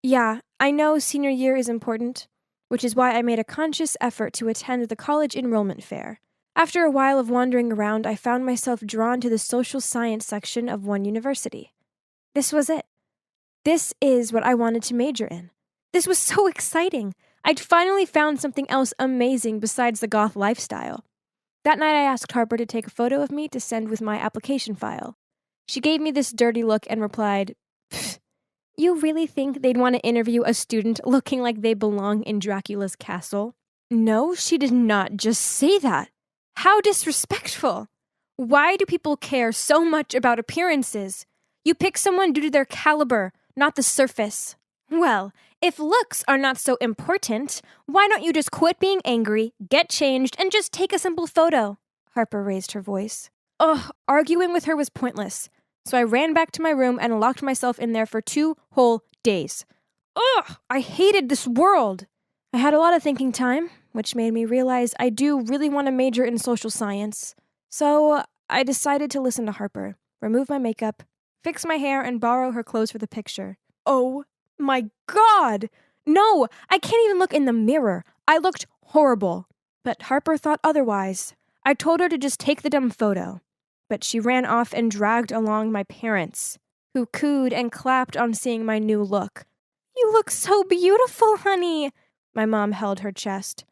Yeah, I know senior year is important, which is why I made a conscious effort to attend the college enrollment fair. After a while of wandering around, I found myself drawn to the social science section of one university. This was it. This is what I wanted to major in. This was so exciting. I'd finally found something else amazing besides the goth lifestyle. That night I asked Harper to take a photo of me to send with my application file. She gave me this dirty look and replied, You really think they'd want to interview a student looking like they belong in Dracula's castle? No, she did not just say that. How disrespectful. Why do people care so much about appearances? You pick someone due to their caliber, not the surface. Well, if looks are not so important, why don't you just quit being angry, get changed, and just take a simple photo? Harper raised her voice. Ugh, arguing with her was pointless. So I ran back to my room and locked myself in there for 2 whole days. Ugh, I hated this world. I had a lot of thinking time, which made me realize I do really want to major in social science. So I decided to listen to Harper, remove my makeup, fix my hair, and borrow her clothes for the picture. Oh my God! No, I can't even look in the mirror. I looked horrible. But Harper thought otherwise. I told her to just take the dumb photo. But she ran off and dragged along my parents, who cooed and clapped on seeing my new look. You look so beautiful, honey. My mom held her chest.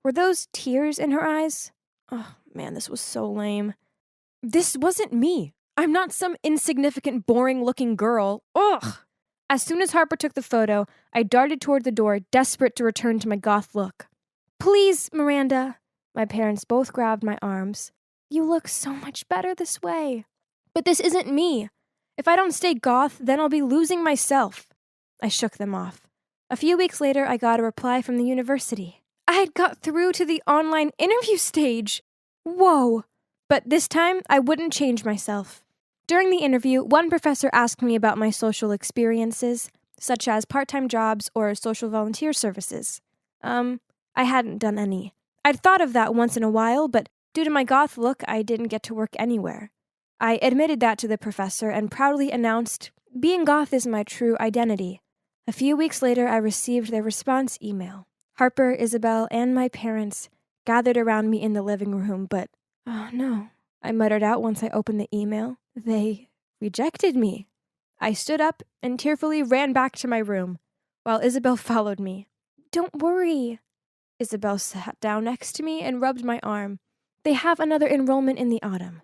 Were those tears in her eyes? Oh, man, this was so lame. This wasn't me. I'm not some insignificant, boring-looking girl. Ugh! As soon as Harper took the photo, I darted toward the door, desperate to return to my goth look. Please, Miranda. My parents both grabbed my arms. You look so much better this way. But this isn't me. If I don't stay goth, then I'll be losing myself. I shook them off. A few weeks later, I got a reply from the university. I had got through to the online interview stage. Whoa. But this time, I wouldn't change myself. During the interview, one professor asked me about my social experiences, such as part-time jobs or social volunteer services. I hadn't done any. I'd thought of that once in a while, but due to my goth look, I didn't get to work anywhere. I admitted that to the professor and proudly announced, being goth is my true identity. A few weeks later, I received their response email. Harper, Isabel, and my parents gathered around me in the living room, but, oh no, I muttered out once I opened the email. They rejected me. I stood up and tearfully ran back to my room, while Isabel followed me. Don't worry. Isabel sat down next to me and rubbed my arm. They have another enrollment in the autumn,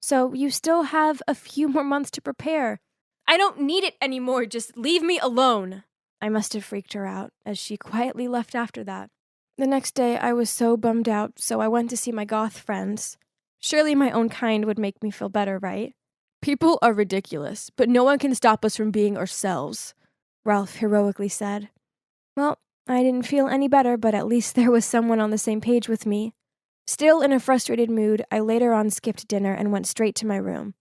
so you still have a few more months to prepare. I don't need it anymore, just leave me alone. I must have freaked her out, as she quietly left after that. The next day, I was so bummed out, so I went to see my goth friends. Surely my own kind would make me feel better, right? People are ridiculous, but no one can stop us from being ourselves, Ralph heroically said. Well, I didn't feel any better, but at least there was someone on the same page with me. Still in a frustrated mood, I later on skipped dinner and went straight to my room.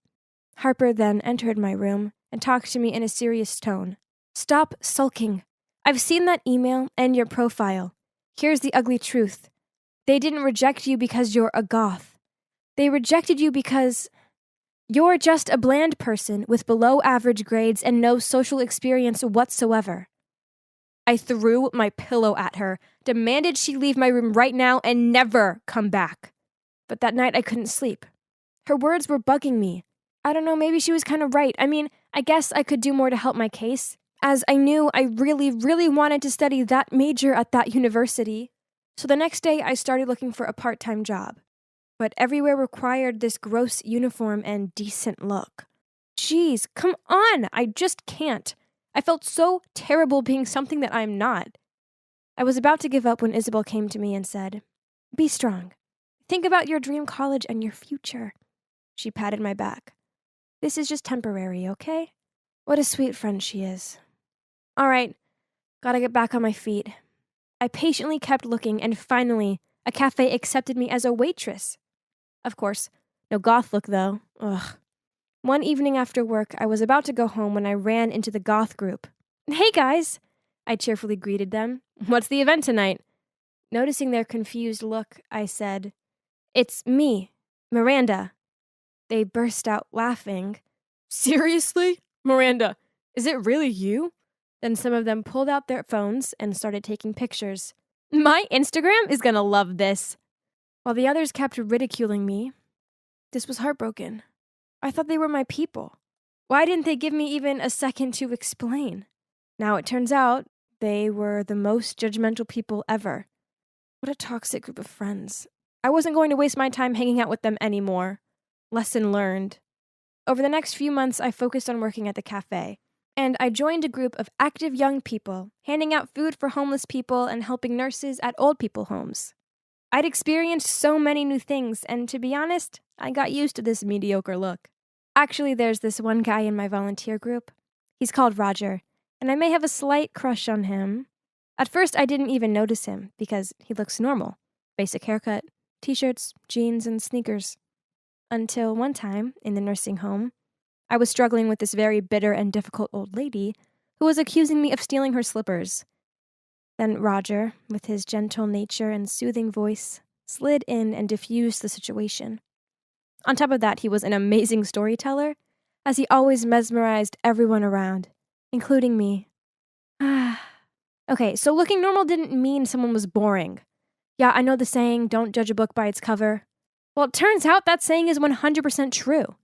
Harper then entered my room and talked to me in a serious tone. Stop sulking. I've seen that email and your profile. Here's the ugly truth. They didn't reject you because you're a goth. They rejected you because you're just a bland person with below-average grades and no social experience whatsoever. I threw my pillow at her, demanded she leave my room right now and never come back. But that night I couldn't sleep. Her words were bugging me. I don't know, maybe she was kind of right. I mean, I guess I could do more to help my case, as I knew I really, really wanted to study that major at that university. So the next day I started looking for a part-time job. But everywhere required this gross uniform and decent look. Jeez, come on! I just can't. I felt so terrible being something that I'm not. I was about to give up when Isabel came to me and said, Be strong. Think about your dream college and your future. She patted my back. This is just temporary, okay? What a sweet friend she is. All right, gotta get back on my feet. I patiently kept looking, and finally, a cafe accepted me as a waitress. Of course, no goth look though. Ugh. One evening after work, I was about to go home when I ran into the goth group. Hey guys! I cheerfully greeted them. What's the event tonight? Noticing their confused look, I said, It's me, Miranda. They burst out laughing. Seriously? Miranda, is it really you? Then some of them pulled out their phones and started taking pictures. My Instagram is gonna love this. While the others kept ridiculing me, this was heartbroken. I thought they were my people. Why didn't they give me even a second to explain? Now it turns out they were the most judgmental people ever. What a toxic group of friends. I wasn't going to waste my time hanging out with them anymore. Lesson learned. Over the next few months, I focused on working at the cafe, and I joined a group of active young people, handing out food for homeless people and helping nurses at old people homes. I'd experienced so many new things, and to be honest, I got used to this mediocre look. Actually, there's this one guy in my volunteer group. He's called Roger, and I may have a slight crush on him. At first, I didn't even notice him, because he looks normal. Basic haircut, t-shirts, jeans, and sneakers. Until one time, in the nursing home, I was struggling with this very bitter and difficult old lady who was accusing me of stealing her slippers. Then Roger, with his gentle nature and soothing voice, slid in and diffused the situation. On top of that, he was an amazing storyteller, as he always mesmerized everyone around, including me. Okay, so looking normal didn't mean someone was boring. Yeah, I know the saying, don't judge a book by its cover. Well, it turns out that saying is 100% true.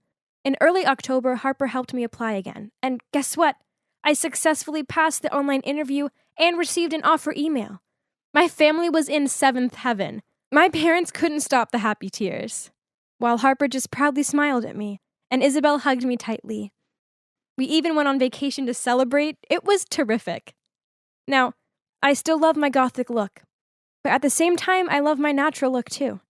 In early October, Harper helped me apply again, and guess what? I successfully passed the online interview and received an offer email. My family was in seventh heaven. My parents couldn't stop the happy tears, while Harper just proudly smiled at me, and Isabel hugged me tightly. We even went on vacation to celebrate. It was terrific. Now, I still love my gothic look, but at the same time, I love my natural look too.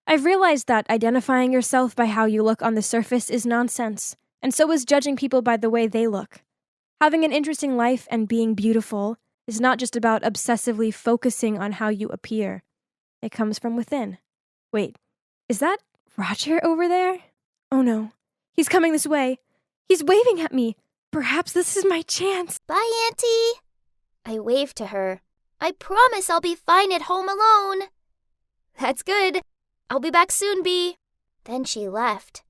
I've realized that identifying yourself by how you look on the surface is nonsense, and so is judging people by the way they look. Having an interesting life and being beautiful is not just about obsessively focusing on how you appear. It comes from within. Wait, is that Roger over there? Oh no, he's coming this way. He's waving at me. Perhaps this is my chance. Bye, Auntie. I waved to her. I promise I'll be fine at home alone. That's good. I'll be back soon, Bee. Then she left.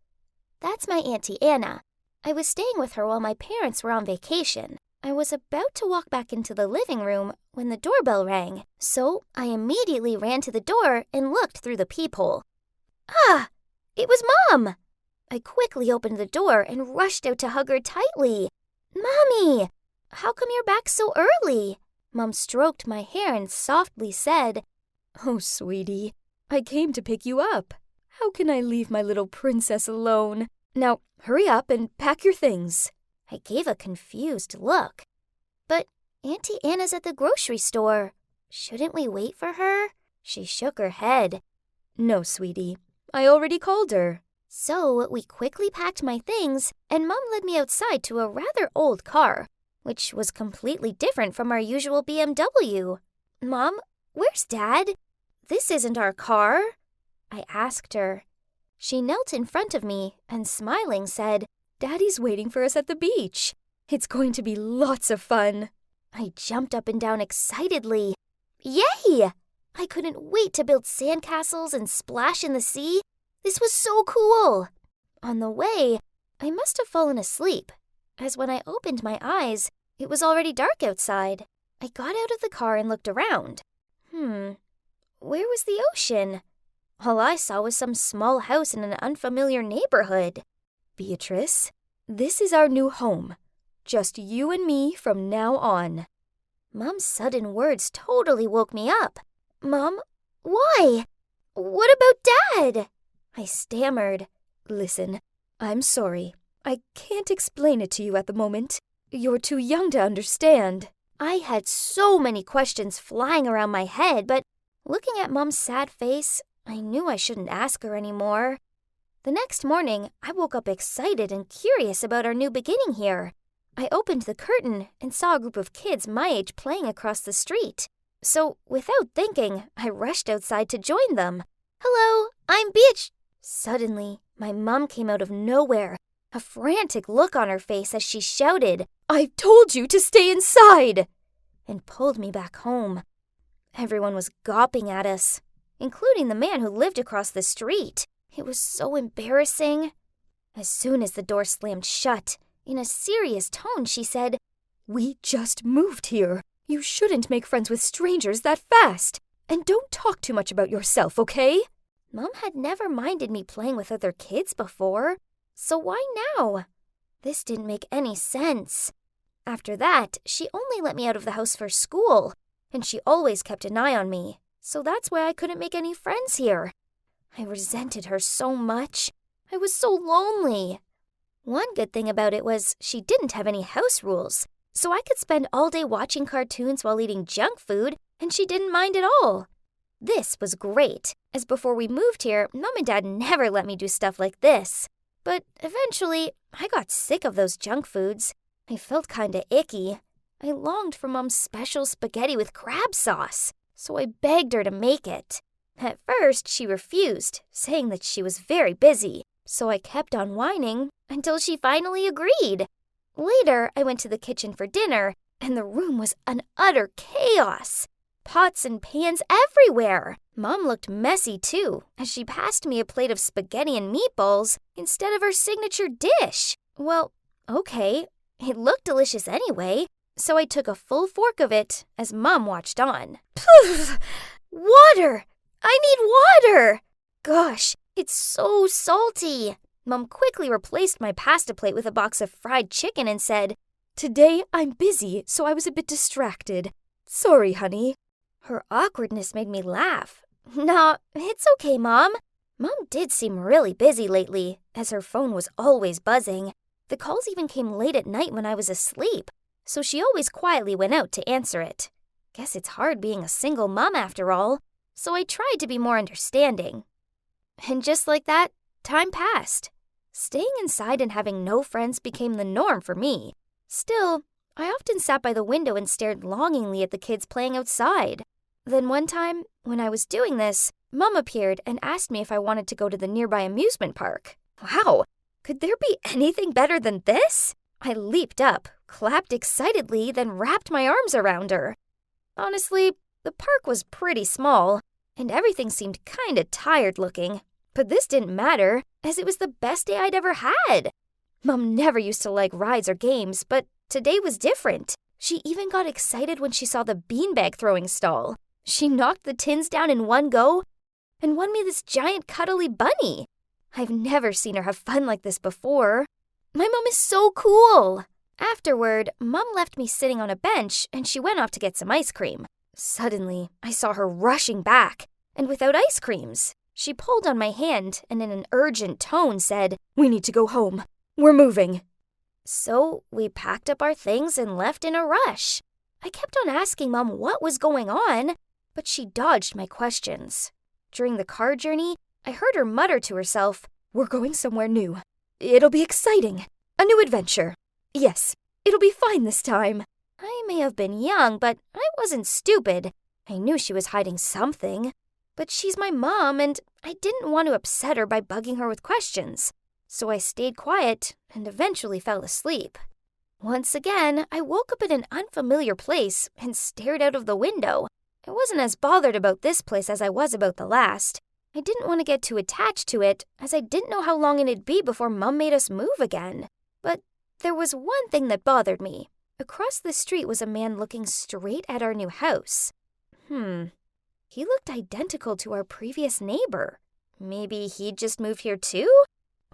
That's my Auntie Anna. I was staying with her while my parents were on vacation. I was about to walk back into the living room when the doorbell rang, so I immediately ran to the door and looked through the peephole. Ah! It was Mom! I quickly opened the door and rushed out to hug her tightly. Mommy! How come you're back so early? Mom stroked my hair and softly said, Oh, sweetie, I came to pick you up. How can I leave my little princess alone? Now, hurry up and pack your things. I gave a confused look. But Auntie Anna's at the grocery store. Shouldn't we wait for her? She shook her head. No, sweetie. I already called her. So we quickly packed my things, and Mom led me outside to a rather old car, which was completely different from our usual BMW. Mom, where's Dad? This isn't our car, I asked her. She knelt in front of me and, smiling, said, Daddy's waiting for us at the beach. It's going to be lots of fun. I jumped up and down excitedly. Yay! I couldn't wait to build sandcastles and splash in the sea. This was so cool. On the way, I must have fallen asleep, as when I opened my eyes, it was already dark outside. I got out of the car and looked around. Where was the ocean? All I saw was some small house in an unfamiliar neighborhood. Beatrice, this is our new home. Just you and me from now on. Mom's sudden words totally woke me up. Mom, why? What about Dad? I stammered. Listen, I'm sorry. I can't explain it to you at the moment. You're too young to understand. I had so many questions flying around my head, but looking at Mom's sad face, I knew I shouldn't ask her anymore. The next morning, I woke up excited and curious about our new beginning here. I opened the curtain and saw a group of kids my age playing across the street. So, without thinking, I rushed outside to join them. Hello, I'm Beach. Suddenly, my mom came out of nowhere, a frantic look on her face as she shouted, I've told you to stay inside! And pulled me back home. Everyone was gawping at us, including the man who lived across the street. It was so embarrassing. As soon as the door slammed shut, in a serious tone, she said, We just moved here. You shouldn't make friends with strangers that fast. And don't talk too much about yourself, okay? Mom had never minded me playing with other kids before, so why now? This didn't make any sense. After that, she only let me out of the house for school, and she always kept an eye on me, so that's why I couldn't make any friends here. I resented her so much. I was so lonely. One good thing about it was she didn't have any house rules, so I could spend all day watching cartoons while eating junk food, and she didn't mind at all. This was great, as before we moved here, Mom and Dad never let me do stuff like this. But eventually, I got sick of those junk foods. I felt kinda icky. I longed for Mom's special spaghetti with crab sauce, so I begged her to make it. At first, she refused, saying that she was very busy, so I kept on whining until she finally agreed. Later, I went to the kitchen for dinner, and the room was an utter chaos. Pots and pans everywhere. Mom looked messy too, as she passed me a plate of spaghetti and meatballs instead of her signature dish. Well, okay, it looked delicious anyway, so I took a full fork of it as Mom watched on. Poof! Water! I need water! Gosh, it's so salty. Mom quickly replaced my pasta plate with a box of fried chicken and said, Today I'm busy, so I was a bit distracted. Sorry, honey. Her awkwardness made me laugh. Nah, it's okay, Mom. Mom did seem really busy lately, as her phone was always buzzing. The calls even came late at night when I was asleep, so she always quietly went out to answer it. Guess it's hard being a single mom after all, so I tried to be more understanding. And just like that, time passed. Staying inside and having no friends became the norm for me. Still, I often sat by the window and stared longingly at the kids playing outside. Then one time, when I was doing this, Mom appeared and asked me if I wanted to go to the nearby amusement park. Wow, could there be anything better than this? I leaped up, clapped excitedly, then wrapped my arms around her. Honestly, the park was pretty small, and everything seemed kinda tired looking. But this didn't matter, as it was the best day I'd ever had. Mom never used to like rides or games, but today was different. She even got excited when she saw the beanbag throwing stall. She knocked the tins down in one go and won me this giant cuddly bunny. I've never seen her have fun like this before. My mom is so cool. Afterward, Mom left me sitting on a bench and she went off to get some ice cream. Suddenly, I saw her rushing back, and without ice creams. She pulled on my hand and in an urgent tone said, "We need to go home. We're moving." So we packed up our things and left in a rush. I kept on asking Mom what was going on, but she dodged my questions. During the car journey, I heard her mutter to herself, "We're going somewhere new. It'll be exciting. A new adventure. Yes, it'll be fine this time." I may have been young, but I wasn't stupid. I knew she was hiding something. But she's my mom, and I didn't want to upset her by bugging her with questions. So I stayed quiet and eventually fell asleep. Once again, I woke up in an unfamiliar place and stared out of the window. I wasn't as bothered about this place as I was about the last. I didn't want to get too attached to it, as I didn't know how long it'd be before Mom made us move again. But there was one thing that bothered me. Across the street was a man looking straight at our new house. He looked identical to our previous neighbor. Maybe he'd just moved here too?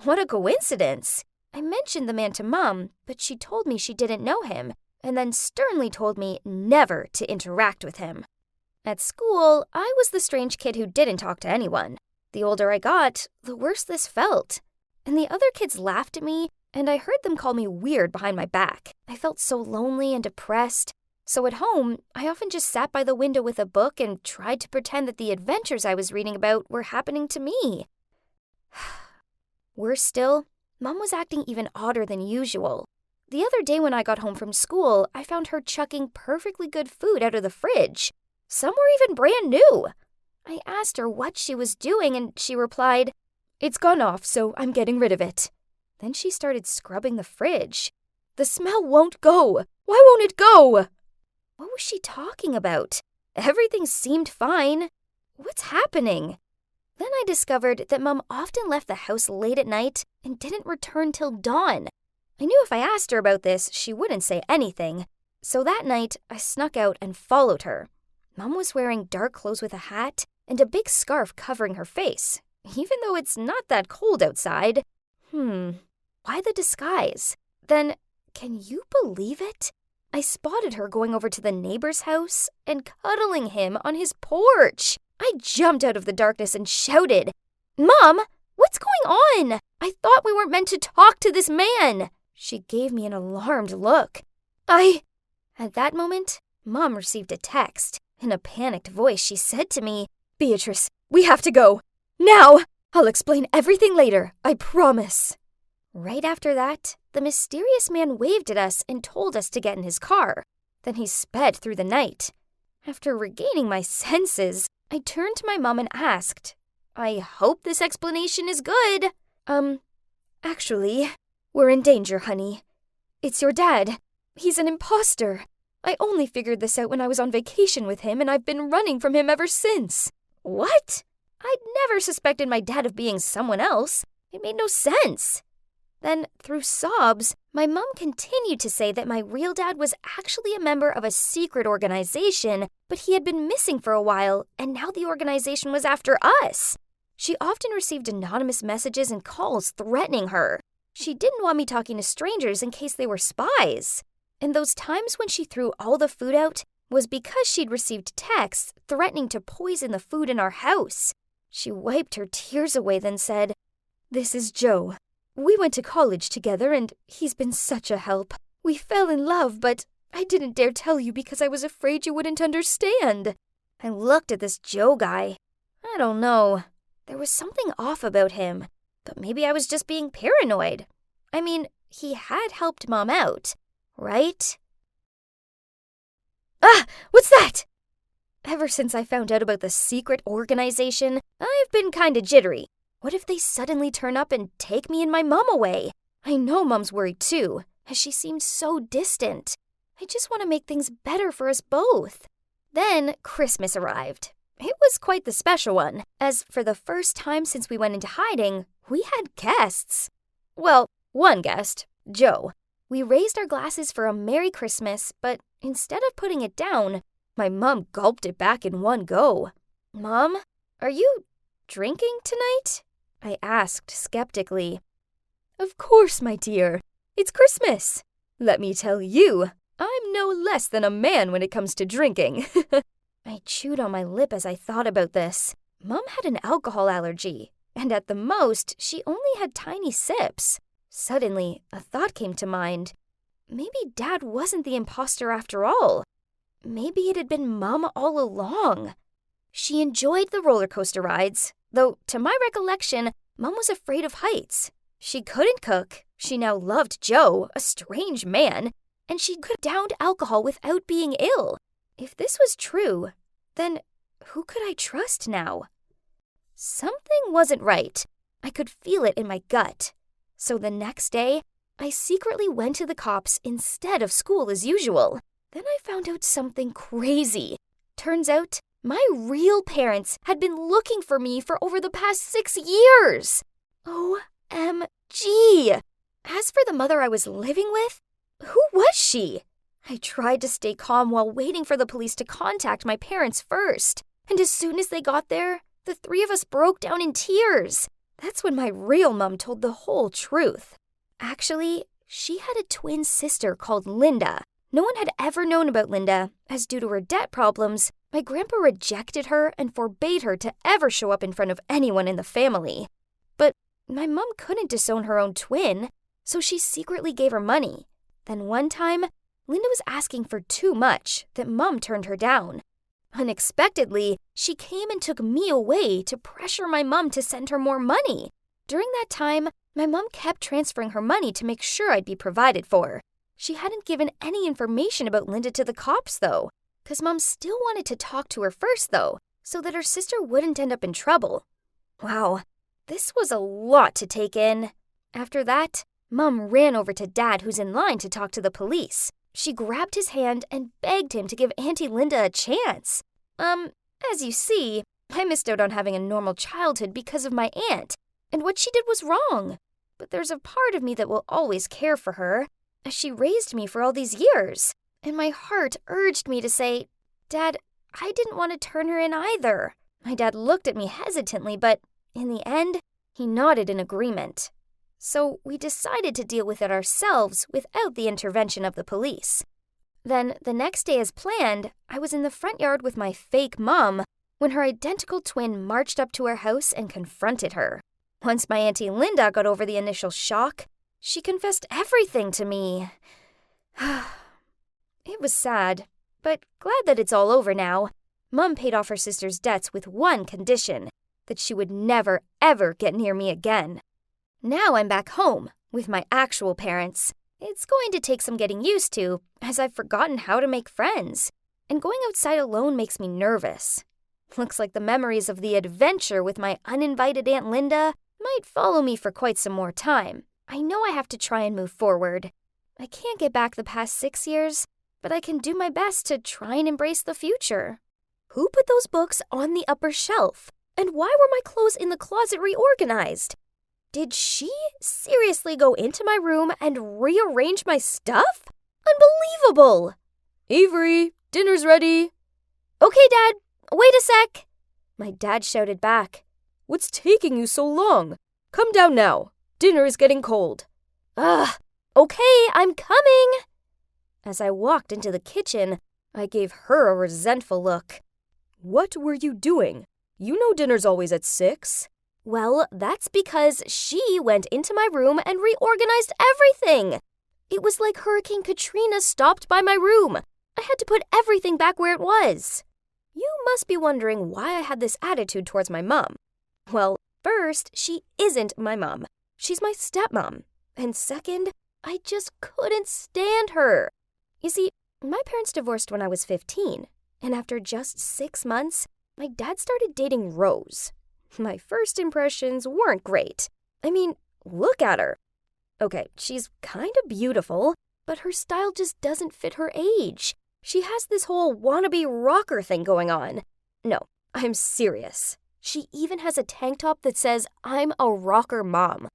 What a coincidence! I mentioned the man to Mom, but she told me she didn't know him, and then sternly told me never to interact with him. At school, I was the strange kid who didn't talk to anyone. The older I got, the worse this felt. And the other kids laughed at me, and I heard them call me weird behind my back. I felt so lonely and depressed. So at home, I often just sat by the window with a book and tried to pretend that the adventures I was reading about were happening to me. Worse still, Mom was acting even odder than usual. The other day when I got home from school, I found her chucking perfectly good food out of the fridge. Some were even brand new. I asked her what she was doing, and she replied, "It's gone off, so I'm getting rid of it." Then she started scrubbing the fridge. "The smell won't go. Why won't it go?" What was she talking about? Everything seemed fine. What's happening? Then I discovered that Mom often left the house late at night and didn't return till dawn. I knew if I asked her about this, she wouldn't say anything. So that night, I snuck out and followed her. Mom was wearing dark clothes with a hat and a big scarf covering her face, even though it's not that cold outside. Why the disguise? Then, can you believe it? I spotted her going over to the neighbor's house and cuddling him on his porch. I jumped out of the darkness and shouted, "Mom, what's going on? I thought we weren't meant to talk to this man." She gave me an alarmed look. At that moment, Mom received a text. In a panicked voice, she said to me, "Beatrice, we have to go. Now! I'll explain everything later, I promise." Right after that, the mysterious man waved at us and told us to get in his car. Then he sped through the night. After regaining my senses, I turned to my mom and asked, "I hope this explanation is good." Actually, we're in danger, honey. It's your dad. He's an imposter. I only figured this out when I was on vacation with him, and I've been running from him ever since." What? I'd never suspected my dad of being someone else. It made no sense. Then, through sobs, my mom continued to say that my real dad was actually a member of a secret organization, but he had been missing for a while, and now the organization was after us. She often received anonymous messages and calls threatening her. She didn't want me talking to strangers in case they were spies. And those times when she threw all the food out was because she'd received texts threatening to poison the food in our house. She wiped her tears away, then said, "This is Joe. We went to college together and he's been such a help. We fell in love, but I didn't dare tell you because I was afraid you wouldn't understand." I looked at this Joe guy. I don't know. There was something off about him, but maybe I was just being paranoid. I mean, he had helped Mom out, right? Ah! What's that? Ever since I found out about the secret organization, I've been kinda jittery. What if they suddenly turn up and take me and my mom away? I know Mom's worried too, as she seemed so distant. I just want to make things better for us both. Then Christmas arrived. It was quite the special one, as for the first time since we went into hiding, we had guests. Well, one guest, Joe. We raised our glasses for a Merry Christmas, but instead of putting it down, my mom gulped it back in one go. "Mom, are you drinking tonight?" I asked skeptically. "Of course, my dear. It's Christmas. Let me tell you, I'm no less than a man when it comes to drinking." I chewed on my lip as I thought about this. Mom had an alcohol allergy, and at the most, she only had tiny sips. Suddenly, a thought came to mind. Maybe Dad wasn't the imposter after all. Maybe it had been Mom all along. She enjoyed the roller coaster rides, though to my recollection, Mom was afraid of heights. She couldn't cook. She now loved Joe, a strange man, and she could have downed alcohol without being ill. If this was true, then who could I trust now? Something wasn't right. I could feel it in my gut. So the next day, I secretly went to the cops instead of school as usual. Then I found out something crazy. Turns out, my real parents had been looking for me for over the past 6 years. OMG! As for the mother I was living with, who was she? I tried to stay calm while waiting for the police to contact my parents first. And as soon as they got there, the three of us broke down in tears. That's when my real mom told the whole truth. Actually, she had a twin sister called Linda. No one had ever known about Linda, as due to her debt problems, my grandpa rejected her and forbade her to ever show up in front of anyone in the family. But my mom couldn't disown her own twin, so she secretly gave her money. Then one time, Linda was asking for too much that Mom turned her down. Unexpectedly, she came and took me away to pressure my mom to send her more money. During that time, my mom kept transferring her money to make sure I'd be provided for. She hadn't given any information about Linda to the cops, though, because Mom still wanted to talk to her first, though, so that her sister wouldn't end up in trouble. Wow, this was a lot to take in. After that, Mom ran over to Dad, who's in line to talk to the police. She grabbed his hand and begged him to give Auntie Linda a chance. As you see, I missed out on having a normal childhood because of my aunt, and what she did was wrong. But there's a part of me that will always care for her, as she raised me for all these years. And my heart urged me to say, "Dad, I didn't want to turn her in either." My dad looked at me hesitantly, but in the end, he nodded in agreement. So we decided to deal with it ourselves without the intervention of the police. Then, the next day as planned, I was in the front yard with my fake mom when her identical twin marched up to our house and confronted her. Once my Auntie Linda got over the initial shock, she confessed everything to me. It was sad, but glad that it's all over now. Mom paid off her sister's debts with one condition, that she would never, ever get near me again. Now I'm back home, with my actual parents. It's going to take some getting used to, as I've forgotten how to make friends, and going outside alone makes me nervous. Looks like the memories of the adventure with my uninvited Aunt Linda might follow me for quite some more time. I know I have to try and move forward. I can't get back the past 6 years, but I can do my best to try and embrace the future. Who put those books on the upper shelf? And why were my clothes in the closet reorganized? Did she seriously go into my room and rearrange my stuff? Unbelievable! Avery, dinner's ready. Okay, Dad. Wait a sec. My dad shouted back. What's taking you so long? Come down now. Dinner is getting cold. Okay, I'm coming. As I walked into the kitchen, I gave her a resentful look. "What were you doing? You know dinner's always at 6. Well, that's because she went into my room and reorganized everything. It was like Hurricane Katrina stopped by my room. I had to put everything back where it was. You must be wondering why I had this attitude towards my mom. Well, first, she isn't my mom. She's my stepmom. And second, I just couldn't stand her. You see, my parents divorced when I was 15, and after just 6 months, my dad started dating Rose. My first impressions weren't great. I mean, look at her. Okay, she's kind of beautiful, but her style just doesn't fit her age. She has this whole wannabe rocker thing going on. No, I'm serious. She even has a tank top that says, "I'm a rocker mom."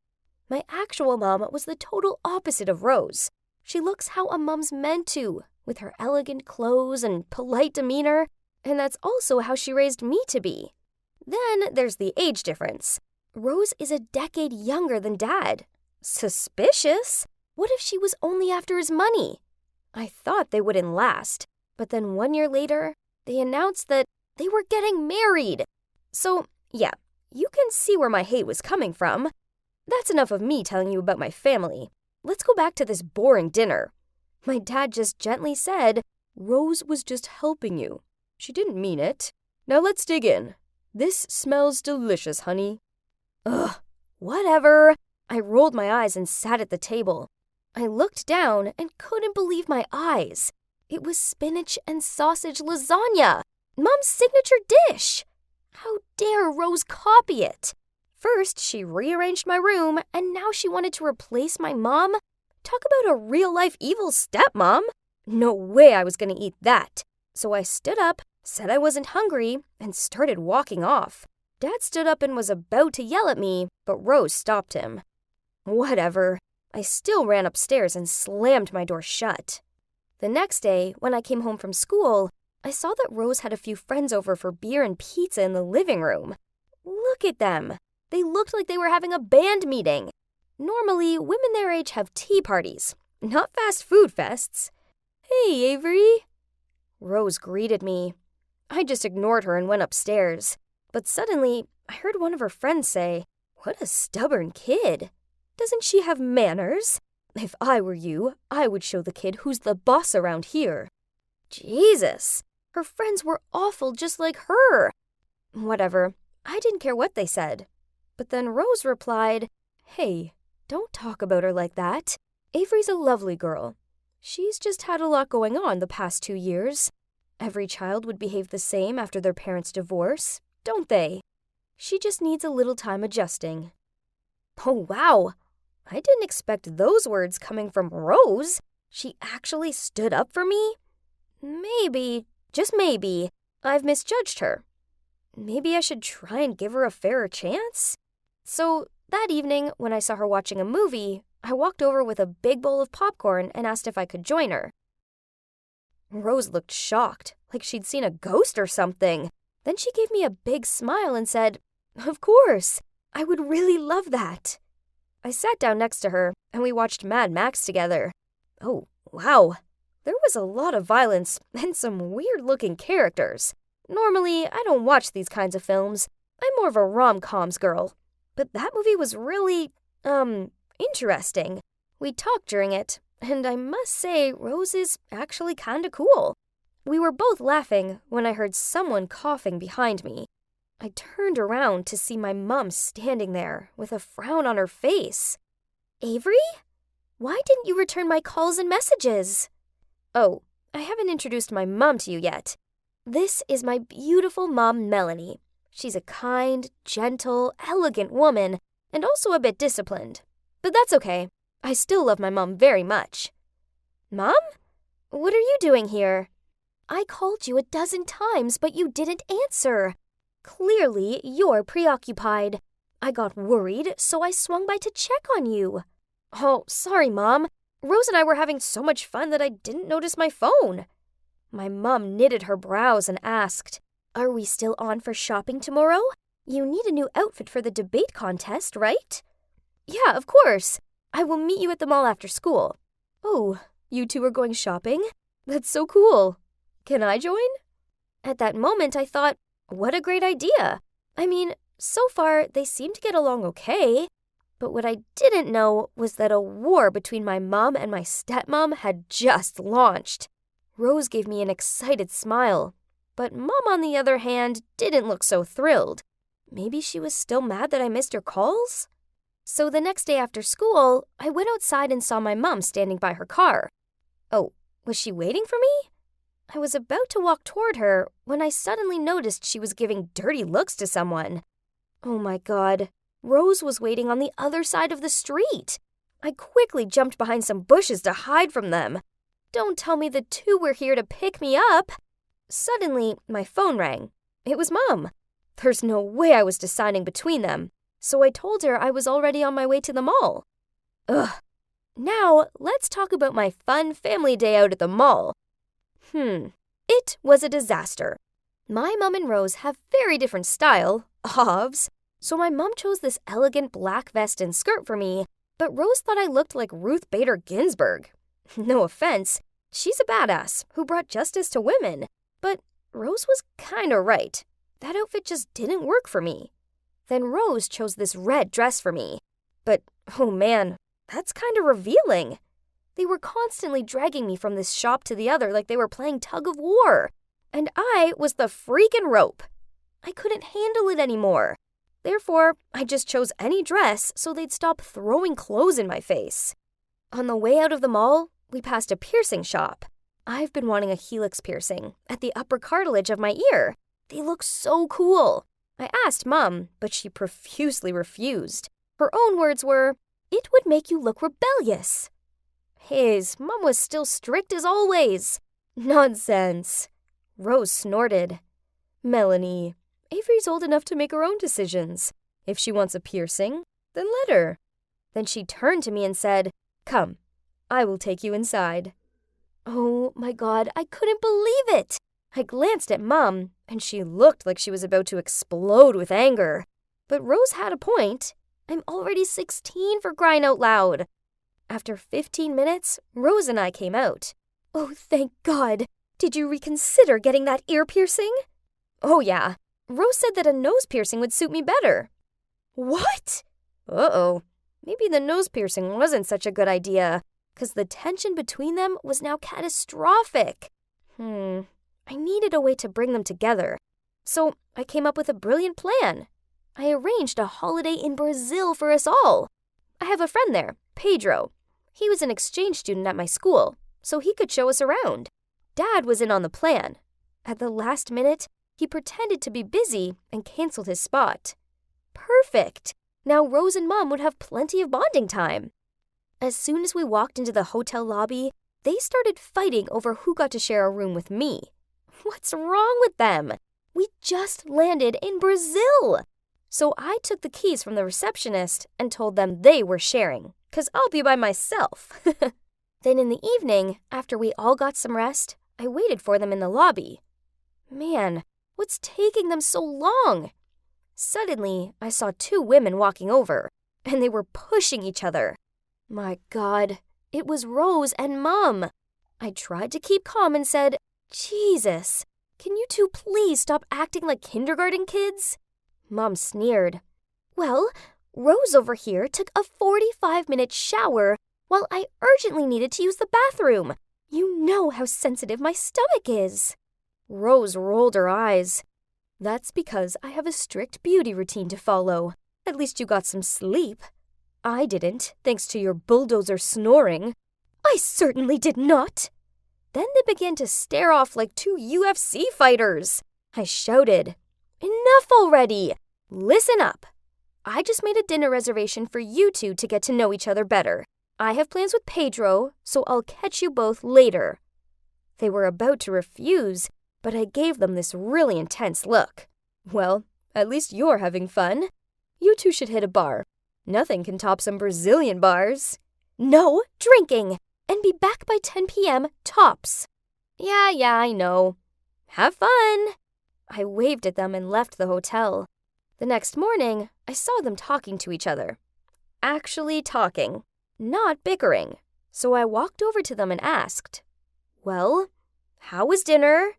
My actual mom was the total opposite of Rose. She looks how a mom's meant to, with her elegant clothes and polite demeanor, and that's also how she raised me to be. Then there's the age difference. Rose is a decade younger than Dad. Suspicious? What if she was only after his money? I thought they wouldn't last, but then 1 year later, they announced that they were getting married. So, yeah, you can see where my hate was coming from. That's enough of me telling you about my family. Let's go back to this boring dinner. My dad just gently said, "Rose was just helping you. She didn't mean it. Now let's dig in. This smells delicious, honey." Ugh, whatever. I rolled my eyes and sat at the table. I looked down and couldn't believe my eyes. It was spinach and sausage lasagna, Mom's signature dish. How dare Rose copy it? First, she rearranged my room, and now she wanted to replace my mom? Talk about a real-life evil stepmom. No way I was going to eat that. So I stood up, said I wasn't hungry, and started walking off. Dad stood up and was about to yell at me, but Rose stopped him. Whatever. I still ran upstairs and slammed my door shut. The next day, when I came home from school, I saw that Rose had a few friends over for beer and pizza in the living room. Look at them. They looked like they were having a band meeting. Normally, women their age have tea parties, not fast food fests. "Hey, Avery." Rose greeted me. I just ignored her and went upstairs. But suddenly, I heard one of her friends say, "What a stubborn kid. Doesn't she have manners? If I were you, I would show the kid who's the boss around here." Jesus, her friends were awful just like her. Whatever, I didn't care what they said. But then Rose replied, "Hey, don't talk about her like that. Avery's a lovely girl. She's just had a lot going on the past 2 years. Every child would behave the same after their parents' divorce, don't they? She just needs a little time adjusting." Oh, wow. I didn't expect those words coming from Rose. She actually stood up for me? Maybe, just maybe, I've misjudged her. Maybe I should try and give her a fairer chance? So, that evening, when I saw her watching a movie, I walked over with a big bowl of popcorn and asked if I could join her. Rose looked shocked, like she'd seen a ghost or something. Then she gave me a big smile and said, "Of course, I would really love that." I sat down next to her, and we watched Mad Max together. Oh, wow. There was a lot of violence and some weird-looking characters. Normally, I don't watch these kinds of films. I'm more of a rom-coms girl. But that movie was really, interesting. We talked during it, and I must say Rose is actually kinda cool. We were both laughing when I heard someone coughing behind me. I turned around to see my mom standing there with a frown on her face. "Avery? Why didn't you return my calls and messages?" "Oh, I haven't introduced my mom to you yet. This is my beautiful mom, Melanie. She's a kind, gentle, elegant woman, and also a bit disciplined. But that's okay. I still love my mom very much." "Mom? What are you doing here?" "I called you a dozen times, but you didn't answer. Clearly, you're preoccupied. I got worried, so I swung by to check on you." "Oh, sorry, Mom. Rose and I were having so much fun that I didn't notice my phone." My mom knitted her brows and asked, "Are we still on for shopping tomorrow? You need a new outfit for the debate contest, right?" "Yeah, of course. I will meet you at the mall after school." "Oh, You two are going shopping? That's so cool. Can I join? At that moment, I thought, what a great idea. I mean, so far, they seem to get along okay. But what I didn't know was that a war between my mom and my stepmom had just launched. Rose gave me an excited smile, but Mom, on the other hand, didn't look so thrilled. Maybe she was still mad that I missed her calls? So the next day after school, I went outside and saw my mom standing by her car. Oh, was she waiting for me? I was about to walk toward her when I suddenly noticed she was giving dirty looks to someone. Oh my God, Rose was waiting on the other side of the street. I quickly jumped behind some bushes to hide from them. Don't tell me the two were here to pick me up. Suddenly, my phone rang. It was Mom. There's no way I was deciding between them, so I told her I was already on my way to the mall. Ugh. Now, let's talk about my fun family day out at the mall. It was a disaster. My mom and Rose have very different style, obvs, so my mom chose this elegant black vest and skirt for me, but Rose thought I looked like Ruth Bader Ginsburg. No offense, she's a badass who brought justice to women, but Rose was kinda right. That outfit just didn't work for me. Then Rose chose this red dress for me. But, oh man, that's kinda revealing. They were constantly dragging me from this shop to the other like they were playing tug of war. And I was the freaking rope. I couldn't handle it anymore. Therefore, I just chose any dress so they'd stop throwing clothes in my face. On the way out of the mall, we passed a piercing shop. I've been wanting a helix piercing at the upper cartilage of my ear. They look so cool. I asked Mom, but she profusely refused. Her own words were, "It would make you look rebellious." His Mom was still strict as always. Nonsense. Rose snorted. Melanie, Avery's old enough to make her own decisions. If she wants a piercing, then let her. Then she turned to me and said, "Come, I will take you inside." Oh my God, I couldn't believe it. I glanced at Mom, and she looked like she was about to explode with anger. But Rose had a point. I'm already 16 for crying out loud. After 15 minutes, Rose and I came out. Oh, thank God. Did you reconsider getting that ear piercing? Oh, yeah. Rose said that a nose piercing would suit me better. What? Uh-oh. Maybe the nose piercing wasn't such a good idea, because the tension between them was now catastrophic. I needed a way to bring them together. So I came up with a brilliant plan. I arranged a holiday in Brazil for us all. I have a friend there, Pedro. He was an exchange student at my school, so he could show us around. Dad was in on the plan. At the last minute, he pretended to be busy and canceled his spot. Perfect! Now Rose and Mom would have plenty of bonding time. As soon as we walked into the hotel lobby, they started fighting over who got to share a room with me. What's wrong with them? We just landed in Brazil! So I took the keys from the receptionist and told them they were sharing, 'cause I'll be by myself. Then in the evening, after we all got some rest, I waited for them in the lobby. Man, what's taking them so long? Suddenly, I saw two women walking over, and they were pushing each other. My God, it was Rose and Mom. I tried to keep calm and said, "Jesus, can you two please stop acting like kindergarten kids?" Mom sneered. Well, Rose over here took a 45-minute shower while I urgently needed to use the bathroom. You know how sensitive my stomach is. Rose rolled her eyes. That's because I have a strict beauty routine to follow. At least you got some sleep. I didn't, thanks to your bulldozer snoring. I certainly did not. Then they began to stare off like two UFC fighters. I shouted, "Enough already! Listen up. I just made a dinner reservation for you two to get to know each other better. I have plans with Pedro, so I'll catch you both later." They were about to refuse, but I gave them this really intense look. Well, at least you're having fun. You two should hit a bar. Nothing can top some Brazilian bars. No drinking, and be back by 10 p.m. tops. Yeah, I know. Have fun. I waved at them and left the hotel. The next morning, I saw them talking to each other. Actually talking, not bickering. So I walked over to them and asked, "Well, how was dinner?"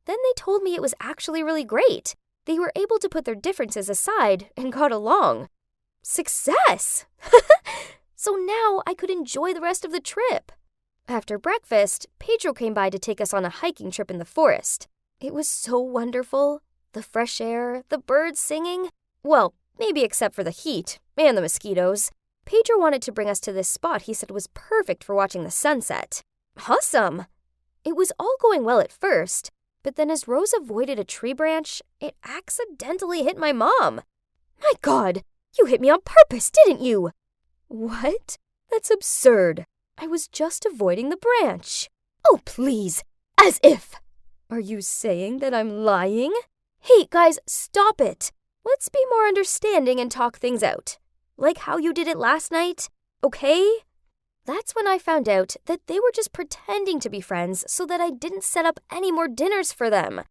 Then they told me it was actually really great. They were able to put their differences aside and got along. Success! So now I could enjoy the rest of the trip. After breakfast, Pedro came by to take us on a hiking trip in the forest. It was so wonderful. The fresh air, the birds singing. Well, maybe except for the heat and the mosquitoes. Pedro wanted to bring us to this spot he said was perfect for watching the sunset. Awesome! It was all going well at first, but then as Rose avoided a tree branch, it accidentally hit my mom. My God, you hit me on purpose, didn't you? What? That's absurd. I was just avoiding the branch. Oh, please, as if. Are you saying that I'm lying? Hey, guys, stop it. Let's be more understanding and talk things out. Like how you did it last night, okay? That's when I found out that they were just pretending to be friends so that I didn't set up any more dinners for them.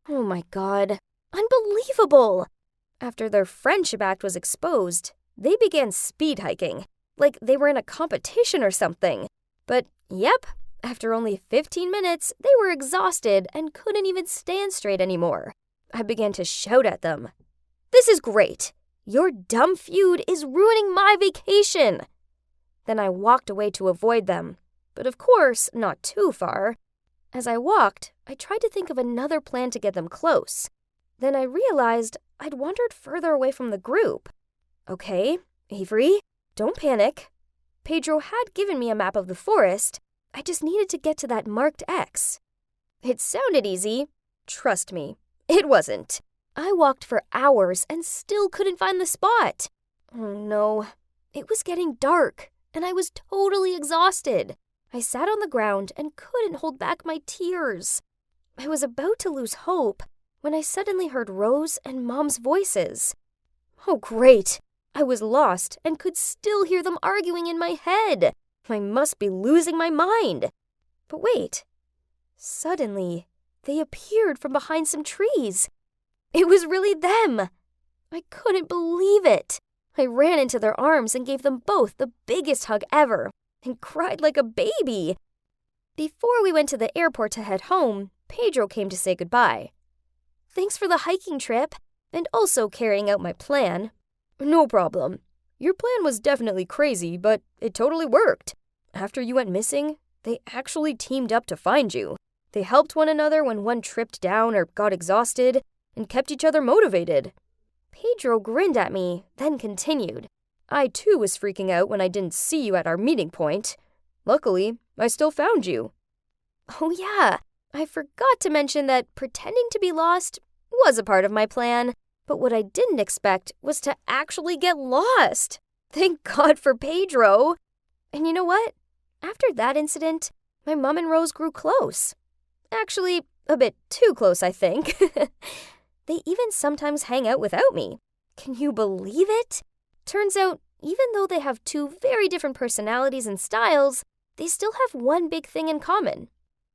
Oh my God, unbelievable! After their friendship act was exposed, they began speed hiking, like they were in a competition or something. But yep, after only 15 minutes, they were exhausted and couldn't even stand straight anymore. I began to shout at them. "This is great! Your dumb feud is ruining my vacation!" Then I walked away to avoid them, but of course, not too far. As I walked, I tried to think of another plan to get them close. Then I realized I'd wandered further away from the group. Okay, Avery, don't panic. Pedro had given me a map of the forest. I just needed to get to that marked X. It sounded easy. Trust me, it wasn't. I walked for hours and still couldn't find the spot. Oh no, it was getting dark, and I was totally exhausted. I sat on the ground and couldn't hold back my tears. I was about to lose hope when I suddenly heard Rose and Mom's voices. Oh great, I was lost and could still hear them arguing in my head. I must be losing my mind. But wait, suddenly they appeared from behind some trees. It was really them. I couldn't believe it. I ran into their arms and gave them both the biggest hug ever and cried like a baby. Before we went to the airport to head home, Pedro came to say goodbye. Thanks for the hiking trip and also carrying out my plan. No problem. Your plan was definitely crazy, but it totally worked. After you went missing, they actually teamed up to find you. They helped one another when one tripped down or got exhausted and kept each other motivated. Pedro grinned at me, then continued. I too was freaking out when I didn't see you at our meeting point. Luckily, I still found you. Oh yeah, I forgot to mention that pretending to be lost was a part of my plan, but what I didn't expect was to actually get lost. Thank God for Pedro. And you know what? After that incident, my mom and Rose grew close. Actually, a bit too close, I think. They even sometimes hang out without me. Can you believe it? Turns out, even though they have two very different personalities and styles, they still have one big thing in common.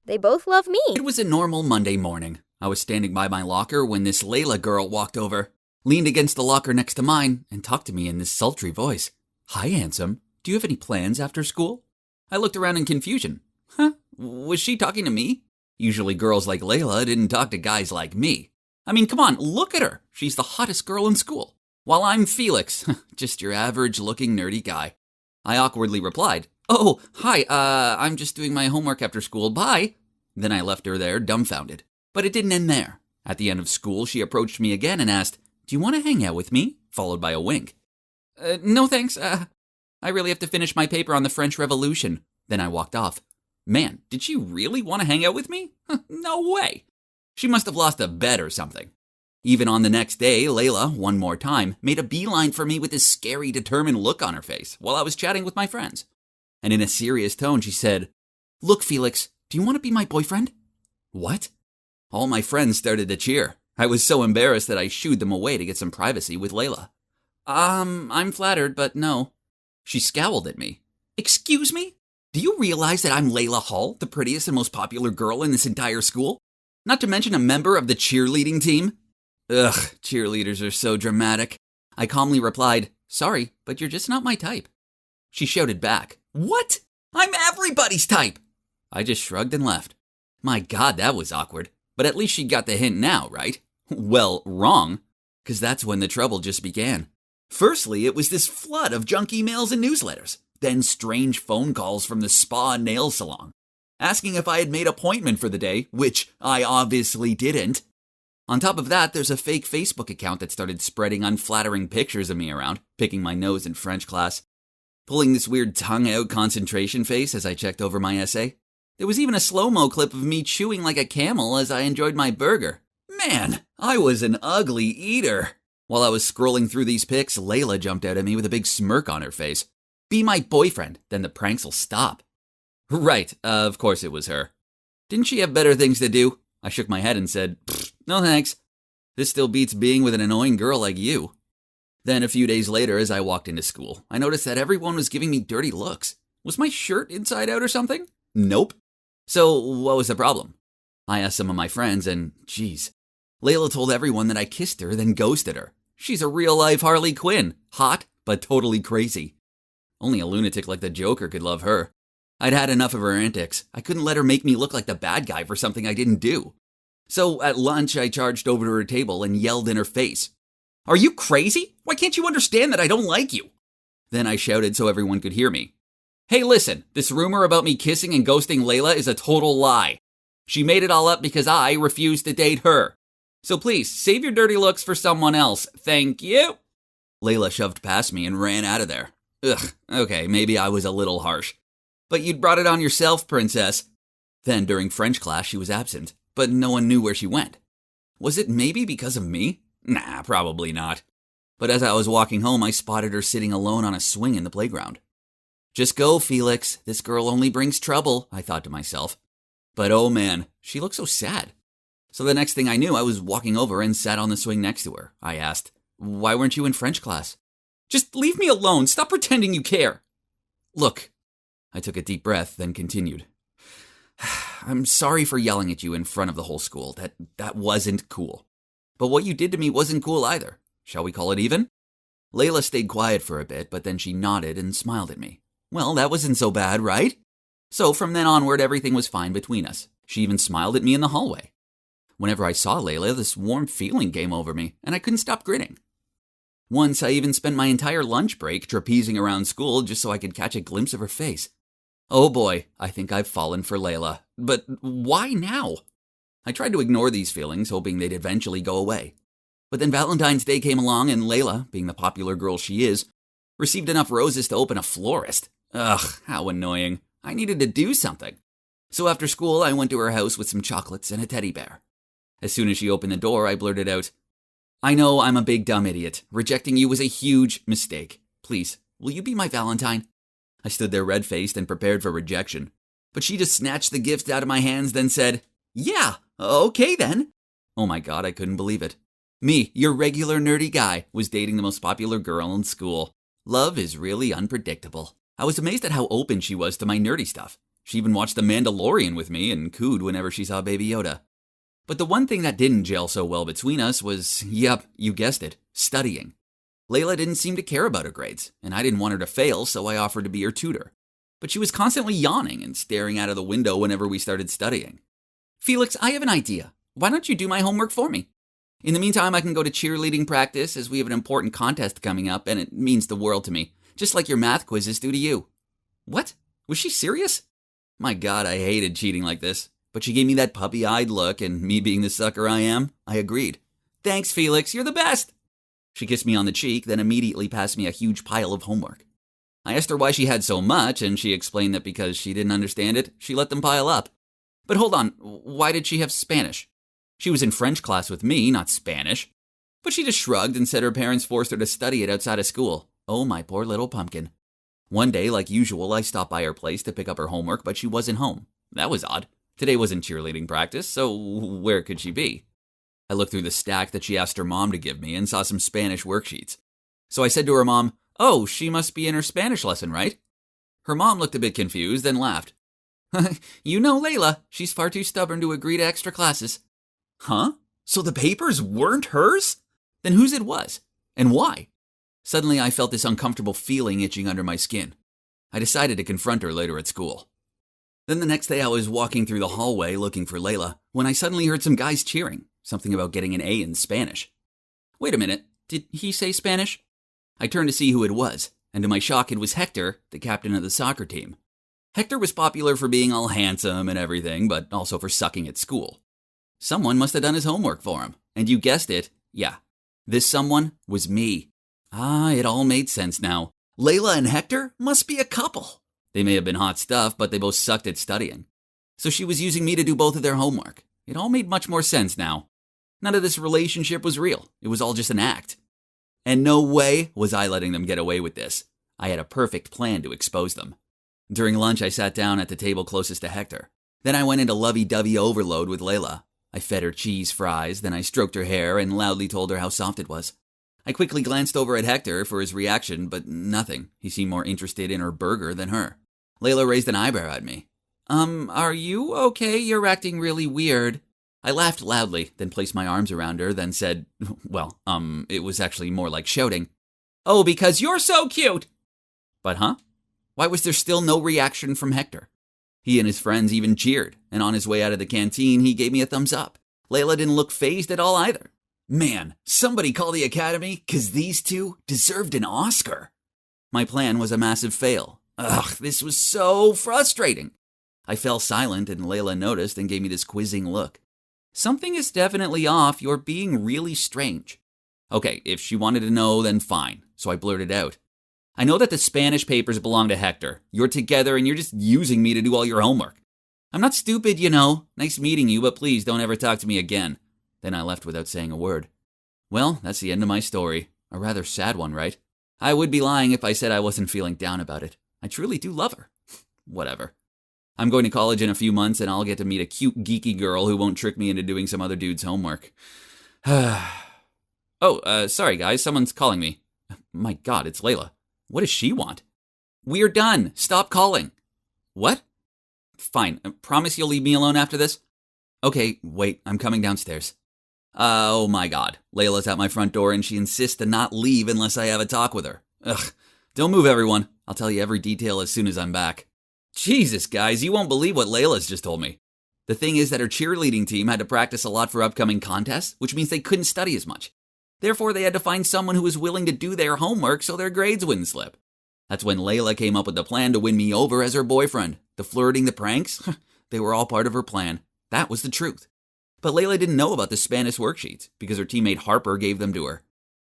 They both love me. It was a normal Monday morning. I was standing by my locker when this Layla girl walked over, leaned against the locker next to mine, and talked to me in this sultry voice. Hi, handsome. Do you have any plans after school? I looked around in confusion. Huh? Was she talking to me? Usually girls like Layla didn't talk to guys like me. I mean, come on, look at her. She's the hottest girl in school. While I'm Felix, just your average-looking nerdy guy. I awkwardly replied, Oh, hi, I'm just doing my homework after school, bye. Then I left her there, dumbfounded. But it didn't end there. At the end of school, she approached me again and asked, Do you want to hang out with me? Followed by a wink. No thanks, I really have to finish my paper on the French Revolution. Then I walked off. Man, did she really want to hang out with me? No way. She must have lost a bet or something. Even on the next day, Layla, one more time, made a beeline for me with this scary, determined look on her face while I was chatting with my friends. And in a serious tone, she said, Look, Felix, do you want to be my boyfriend? What? All my friends started to cheer. I was so embarrassed that I shooed them away to get some privacy with Layla. I'm flattered, but no. She scowled at me. Excuse me? Do you realize that I'm Layla Hall, the prettiest and most popular girl in this entire school? Not to mention a member of the cheerleading team? Ugh, cheerleaders are so dramatic. I calmly replied, Sorry, but you're just not my type. She shouted back, What? I'm everybody's type. I just shrugged and left. My God, that was awkward. But at least she got the hint now, right? Well, wrong. Because that's when the trouble just began. Firstly, it was this flood of junk emails and newsletters. Then strange phone calls from the spa and nail salon, asking if I had made an appointment for the day, which I obviously didn't. On top of that, there's a fake Facebook account that started spreading unflattering pictures of me around, picking my nose in French class, pulling this weird tongue-out concentration face as I checked over my essay. There was even a slow-mo clip of me chewing like a camel as I enjoyed my burger. Man, I was an ugly eater. While I was scrolling through these pics, Layla jumped out at me with a big smirk on her face. Be my boyfriend, then the pranks'll stop. Right, of course it was her. Didn't she have better things to do? I shook my head and said, no thanks. This still beats being with an annoying girl like you. Then a few days later, as I walked into school, I noticed that everyone was giving me dirty looks. Was my shirt inside out or something? Nope. So what was the problem? I asked some of my friends and, geez, Layla told everyone that I kissed her, then ghosted her. She's a real-life Harley Quinn. Hot, but totally crazy. Only a lunatic like the Joker could love her. I'd had enough of her antics. I couldn't let her make me look like the bad guy for something I didn't do. So at lunch, I charged over to her table and yelled in her face, "Are you crazy? Why can't you understand that I don't like you?" Then I shouted so everyone could hear me. Hey, listen, this rumor about me kissing and ghosting Layla is a total lie. She made it all up because I refused to date her. So please, save your dirty looks for someone else. Thank you. Layla shoved past me and ran out of there. Ugh, okay, maybe I was a little harsh. But you'd brought it on yourself, princess. Then during French class, she was absent, but no one knew where she went. Was it maybe because of me? Nah, probably not. But as I was walking home, I spotted her sitting alone on a swing in the playground. Just go, Felix. This girl only brings trouble, I thought to myself. But oh man, she looked so sad. So the next thing I knew, I was walking over and sat on the swing next to her. I asked, "Why weren't you in French class?" "Just leave me alone. Stop pretending you care." "Look." I took a deep breath, then continued. "I'm sorry for yelling at you in front of the whole school. That wasn't cool. But what you did to me wasn't cool either. Shall we call it even?" Layla stayed quiet for a bit, but then she nodded and smiled at me. Well, that wasn't so bad, right? So from then onward, everything was fine between us. She even smiled at me in the hallway. Whenever I saw Layla, this warm feeling came over me, and I couldn't stop grinning. Once, I even spent my entire lunch break trapezing around school just so I could catch a glimpse of her face. Oh boy, I think I've fallen for Layla. But why now? I tried to ignore these feelings, hoping they'd eventually go away. But then Valentine's Day came along, and Layla, being the popular girl she is, received enough roses to open a florist. Ugh, how annoying. I needed to do something. So after school, I went to her house with some chocolates and a teddy bear. As soon as she opened the door, I blurted out, "I know I'm a big dumb idiot. Rejecting you was a huge mistake. Please, will you be my Valentine?" I stood there red-faced and prepared for rejection. But she just snatched the gift out of my hands, then said, "Yeah, okay then." Oh my God, I couldn't believe it. Me, your regular nerdy guy, was dating the most popular girl in school. Love is really unpredictable. I was amazed at how open she was to my nerdy stuff. She even watched The Mandalorian with me and cooed whenever she saw Baby Yoda. But the one thing that didn't gel so well between us was, yep, you guessed it, studying. Layla didn't seem to care about her grades, and I didn't want her to fail, so I offered to be her tutor. But she was constantly yawning and staring out of the window whenever we started studying. "Felix, I have an idea. Why don't you do my homework for me? In the meantime, I can go to cheerleading practice as we have an important contest coming up, and it means the world to me, just like your math quizzes do to you." What? Was she serious? My God, I hated cheating like this. But she gave me that puppy-eyed look, and me being the sucker I am, I agreed. "Thanks, Felix, you're the best." She kissed me on the cheek, then immediately passed me a huge pile of homework. I asked her why she had so much, and she explained that because she didn't understand it, she let them pile up. But hold on, why did she have Spanish? She was in French class with me, not Spanish. But she just shrugged and said her parents forced her to study it outside of school. Oh, my poor little pumpkin. One day, like usual, I stopped by her place to pick up her homework, but she wasn't home. That was odd. Today wasn't cheerleading practice, so where could she be? I looked through the stack that she asked her mom to give me and saw some Spanish worksheets. So I said to her mom, "Oh, she must be in her Spanish lesson, right?" Her mom looked a bit confused, then laughed. "You know Layla, she's far too stubborn to agree to extra classes." Huh? So the papers weren't hers? Then whose it was? And why? Suddenly I felt this uncomfortable feeling itching under my skin. I decided to confront her later at school. Then the next day I was walking through the hallway looking for Layla when I suddenly heard some guys cheering, something about getting an A in Spanish. Wait a minute, did he say Spanish? I turned to see who it was, and to my shock it was Hector, the captain of the soccer team. Hector was popular for being all handsome and everything, but also for sucking at school. Someone must have done his homework for him, and you guessed it, yeah, this someone was me. It all made sense now. Layla and Hector must be a couple. They may have been hot stuff, but they both sucked at studying. So she was using me to do both of their homework. It all made much more sense now. None of this relationship was real. It was all just an act. And no way was I letting them get away with this. I had a perfect plan to expose them. During lunch, I sat down at the table closest to Hector. Then I went into lovey-dovey overload with Layla. I fed her cheese fries, then I stroked her hair and loudly told her how soft it was. I quickly glanced over at Hector for his reaction, but nothing. He seemed more interested in her burger than her. Layla raised an eyebrow at me. Are you okay? You're acting really weird. I laughed loudly, then placed my arms around her, then said, it was actually more like shouting, "Oh, because you're so cute!" But why was there still no reaction from Hector? He and his friends even cheered, and on his way out of the canteen, he gave me a thumbs up. Layla didn't look fazed at all either. Man, somebody call the academy, 'cause these two deserved an Oscar. My plan was a massive fail. This was so frustrating. I fell silent, and Layla noticed and gave me this quizzing look. Something is definitely off. You're being really strange. Okay, if she wanted to know, then fine. So I blurted out, I know that the Spanish papers belong to Hector. You're together and you're just using me to do all your homework. I'm not stupid, you know. Nice meeting you, but please don't ever talk to me again. Then I left without saying a word. Well, that's the end of my story. A rather sad one, right? I would be lying if I said I wasn't feeling down about it. I truly do love her. Whatever. I'm going to college in a few months and I'll get to meet a cute, geeky girl who won't trick me into doing some other dude's homework. Sorry guys, someone's calling me. My God, it's Layla. What does she want? We're done. Stop calling. What? Fine. Promise you'll leave me alone after this? Okay, wait, I'm coming downstairs. Oh my God. Layla's at my front door and she insists to not leave unless I have a talk with her. Ugh. Don't move, everyone. I'll tell you every detail as soon as I'm back. Jesus, guys, you won't believe what Layla's just told me. The thing is that her cheerleading team had to practice a lot for upcoming contests, which means they couldn't study as much. Therefore, they had to find someone who was willing to do their homework so their grades wouldn't slip. That's when Layla came up with the plan to win me over as her boyfriend. The flirting, the pranks, they were all part of her plan. That was the truth. But Layla didn't know about the Spanish worksheets because her teammate Harper gave them to her.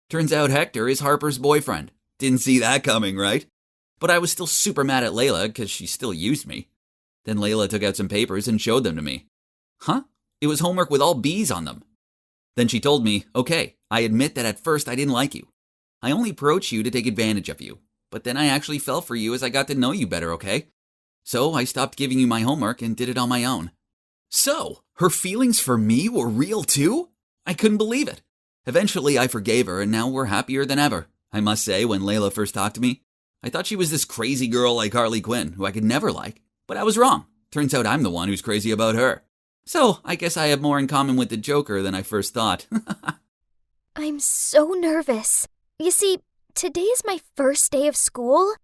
Turns out Hector is Harper's boyfriend. Didn't see that coming, right? But I was still super mad at Layla because she still used me. Then Layla took out some papers and showed them to me. It was homework with all B's on them. Then she told me, okay, I admit that at first I didn't like you. I only approached you to take advantage of you. But then I actually fell for you as I got to know you better, okay? So I stopped giving you my homework and did it on my own. So, her feelings for me were real too? I couldn't believe it. Eventually I forgave her and now we're happier than ever. I must say, when Layla first talked to me, I thought she was this crazy girl like Harley Quinn, who I could never like. But I was wrong. Turns out I'm the one who's crazy about her. So, I guess I have more in common with the Joker than I first thought. I'm so nervous. You see, today is my first day of school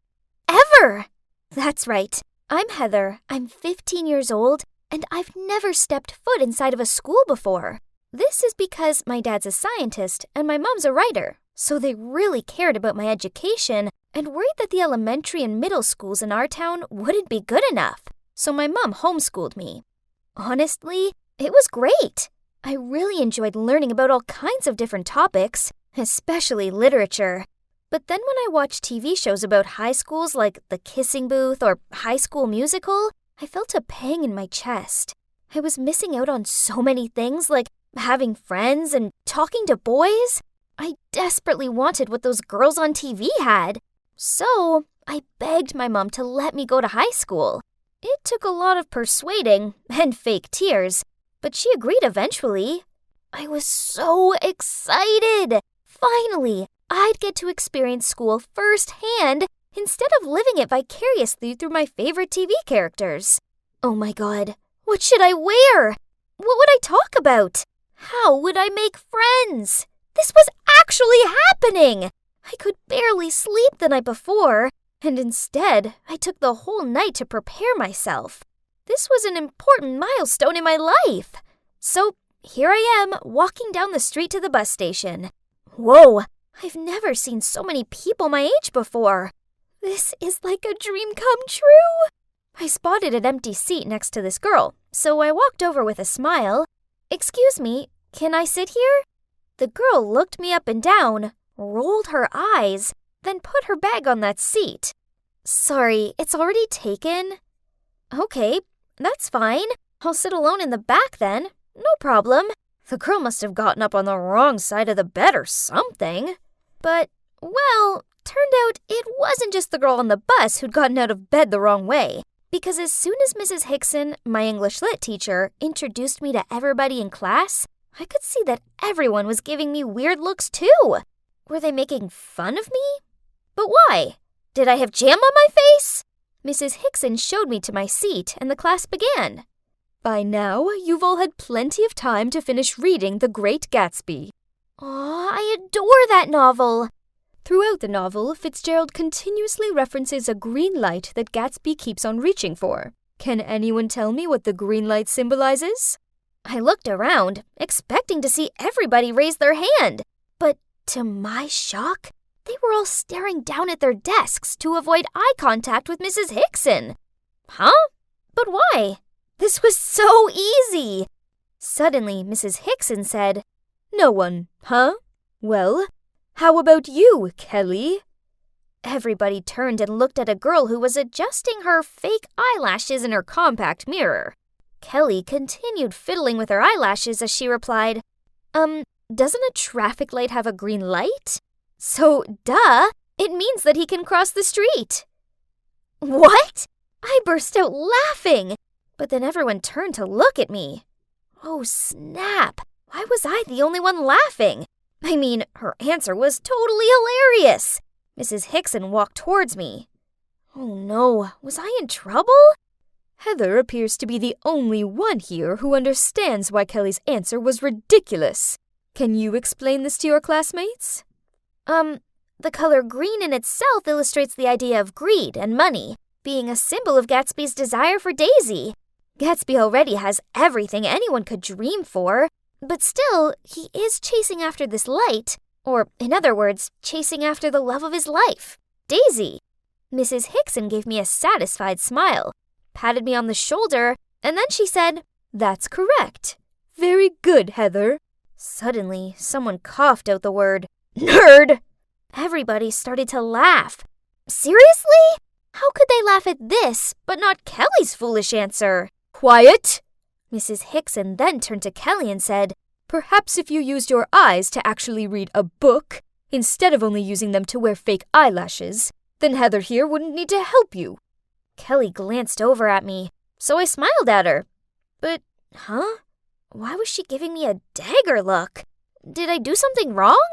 ever. That's right. I'm Heather. I'm 15 years old, and I've never stepped foot inside of a school before. This is because my dad's a scientist and my mom's a writer, so they really cared about my education and worried that the elementary and middle schools in our town wouldn't be good enough. So my mom homeschooled me. Honestly, it was great. I really enjoyed learning about all kinds of different topics, especially literature. But then when I watched TV shows about high schools like The Kissing Booth or High School Musical, I felt a pang in my chest. I was missing out on so many things like having friends and talking to boys. I desperately wanted what those girls on TV had. So I begged my mom to let me go to high school. It took a lot of persuading and fake tears, but she agreed eventually. I was so excited! Finally, I'd get to experience school firsthand instead of living it vicariously through my favorite TV characters. Oh my God, what should I wear? What would I talk about? How would I make friends? This was actually happening! I could barely sleep the night before. And instead, I took the whole night to prepare myself. This was an important milestone in my life. So here I am, walking down the street to the bus station. Whoa, I've never seen so many people my age before. This is like a dream come true. I spotted an empty seat next to this girl, so I walked over with a smile. Excuse me, can I sit here? The girl looked me up and down, rolled her eyes, then put her bag on that seat. Sorry, it's already taken. Okay, that's fine. I'll sit alone in the back then. No problem. The girl must have gotten up on the wrong side of the bed or something. But, well, turned out it wasn't just the girl on the bus who'd gotten out of bed the wrong way. Because as soon as Mrs. Hickson, my English Lit teacher, introduced me to everybody in class, I could see that everyone was giving me weird looks too. Were they making fun of me? But why? Did I have jam on my face? Mrs. Hickson showed me to my seat and the class began. By now, you've all had plenty of time to finish reading The Great Gatsby. Aw, I adore that novel. Throughout the novel, Fitzgerald continuously references a green light that Gatsby keeps on reaching for. Can anyone tell me what the green light symbolizes? I looked around, expecting to see everybody raise their hand. But to my shock, they were all staring down at their desks to avoid eye contact with Mrs. Hickson. Huh? But why? This was so easy. Suddenly, Mrs. Hickson said, No one, huh? Well, how about you, Kelly? Everybody turned and looked at a girl who was adjusting her fake eyelashes in her compact mirror. Kelly continued fiddling with her eyelashes as she replied, doesn't a traffic light have a green light? So, duh, it means that he can cross the street. What? I burst out laughing, but then everyone turned to look at me. Oh, snap. Why was I the only one laughing? I mean, her answer was totally hilarious. Mrs. Hickson walked towards me. Oh no, was I in trouble? Heather appears to be the only one here who understands why Kelly's answer was ridiculous. Can you explain this to your classmates? The color green in itself illustrates the idea of greed and money, being a symbol of Gatsby's desire for Daisy. Gatsby already has everything anyone could dream for, but still, he is chasing after this light, or, in other words, chasing after the love of his life, Daisy. Mrs. Hickson gave me a satisfied smile, patted me on the shoulder, and then she said, That's correct. Very good, Heather. Suddenly, someone coughed out the word, Nerd! Everybody started to laugh. Seriously? How could they laugh at this, but not Kelly's foolish answer? Quiet! Mrs. Hickson then turned to Kelly and said, Perhaps if you used your eyes to actually read a book, instead of only using them to wear fake eyelashes, then Heather here wouldn't need to help you. Kelly glanced over at me, so I smiled at her. But, why was she giving me a dagger look? Did I do something wrong?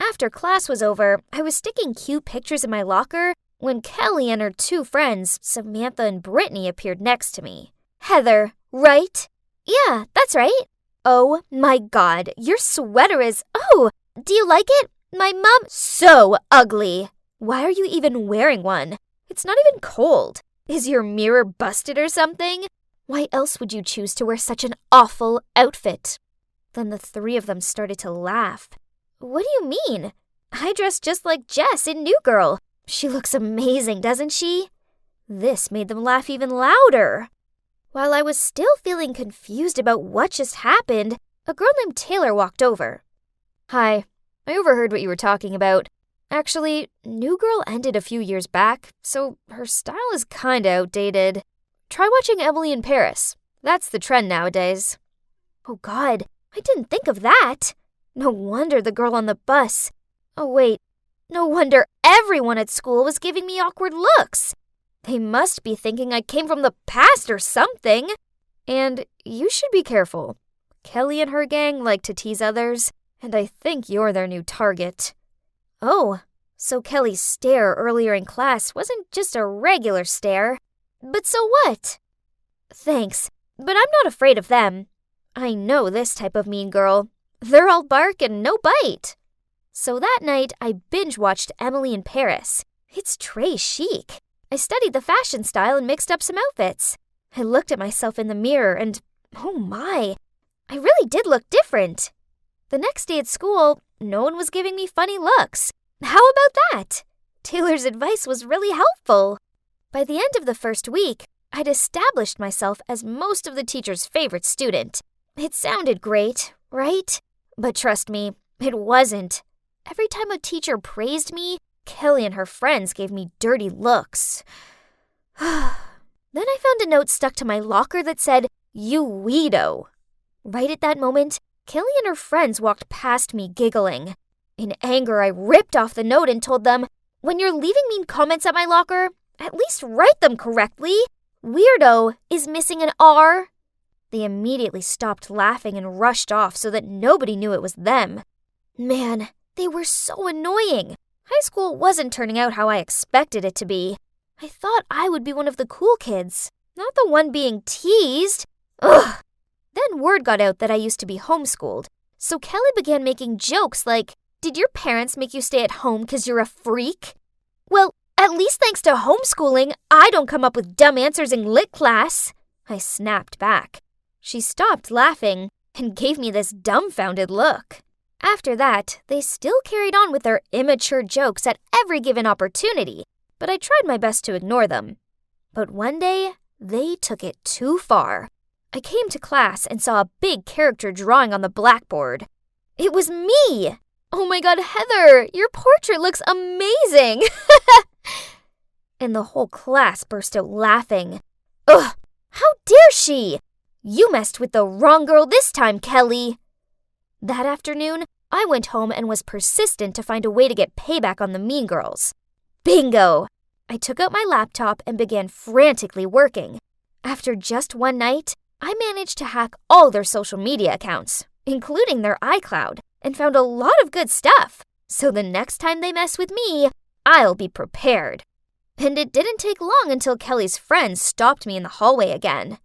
After class was over, I was sticking cute pictures in my locker when Kelly and her two friends, Samantha and Brittany, appeared next to me. Heather, right? Yeah, that's right. Oh my God, your sweater is... Oh, do you like it? My mom... So ugly. Why are you even wearing one? It's not even cold. Is your mirror busted or something? Why else would you choose to wear such an awful outfit? Then the three of them started to laugh. What do you mean? I dress just like Jess in New Girl. She looks amazing, doesn't she? This made them laugh even louder. While I was still feeling confused about what just happened, a girl named Taylor walked over. Hi, I overheard what you were talking about. Actually, New Girl ended a few years back, so her style is kinda outdated. Try watching Emily in Paris. That's the trend nowadays. Oh God, I didn't think of that. No wonder the girl on the bus. Oh wait, no wonder everyone at school was giving me awkward looks. They must be thinking I came from the past or something. And you should be careful. Kelly and her gang like to tease others, and I think you're their new target. Oh, so Kelly's stare earlier in class wasn't just a regular stare. But so what? Thanks, but I'm not afraid of them. I know this type of mean girl. They're all bark and no bite. So that night, I binge-watched Emily in Paris, It's très chic. I studied the fashion style and mixed up some outfits. I looked at myself in the mirror and, oh my, I really did look different. The next day at school, no one was giving me funny looks. How about that? Taylor's advice was really helpful. By the end of the first week, I'd established myself as most of the teachers' favorite student. It sounded great, right? But trust me, it wasn't. Every time a teacher praised me, Kelly and her friends gave me dirty looks. Then I found a note stuck to my locker that said, "You weirdo." Right at that moment, Kelly and her friends walked past me giggling. In anger, I ripped off the note and told them, "When you're leaving mean comments at my locker, at least write them correctly. Weirdo is missing an R." They immediately stopped laughing and rushed off so that nobody knew it was them. Man, they were so annoying. High school wasn't turning out how I expected it to be. I thought I would be one of the cool kids, not the one being teased. Ugh! Then word got out that I used to be homeschooled, so Kelly began making jokes like, "Did your parents make you stay at home 'cause you're a freak?" Well, at least thanks to homeschooling, I don't come up with dumb answers in lit class. I snapped back. She stopped laughing and gave me this dumbfounded look. After that, they still carried on with their immature jokes at every given opportunity, but I tried my best to ignore them. But one day, they took it too far. I came to class and saw a big character drawing on the blackboard. It was me! Oh my God, Heather, your portrait looks amazing! And the whole class burst out laughing. Ugh! How dare she! You messed with the wrong girl this time, Kelly! That afternoon, I went home and was persistent to find a way to get payback on the mean girls. Bingo! I took out my laptop and began frantically working. After just one night, I managed to hack all their social media accounts, including their iCloud, and found a lot of good stuff. So the next time they mess with me, I'll be prepared. And it didn't take long until Kelly's friends stopped me in the hallway again.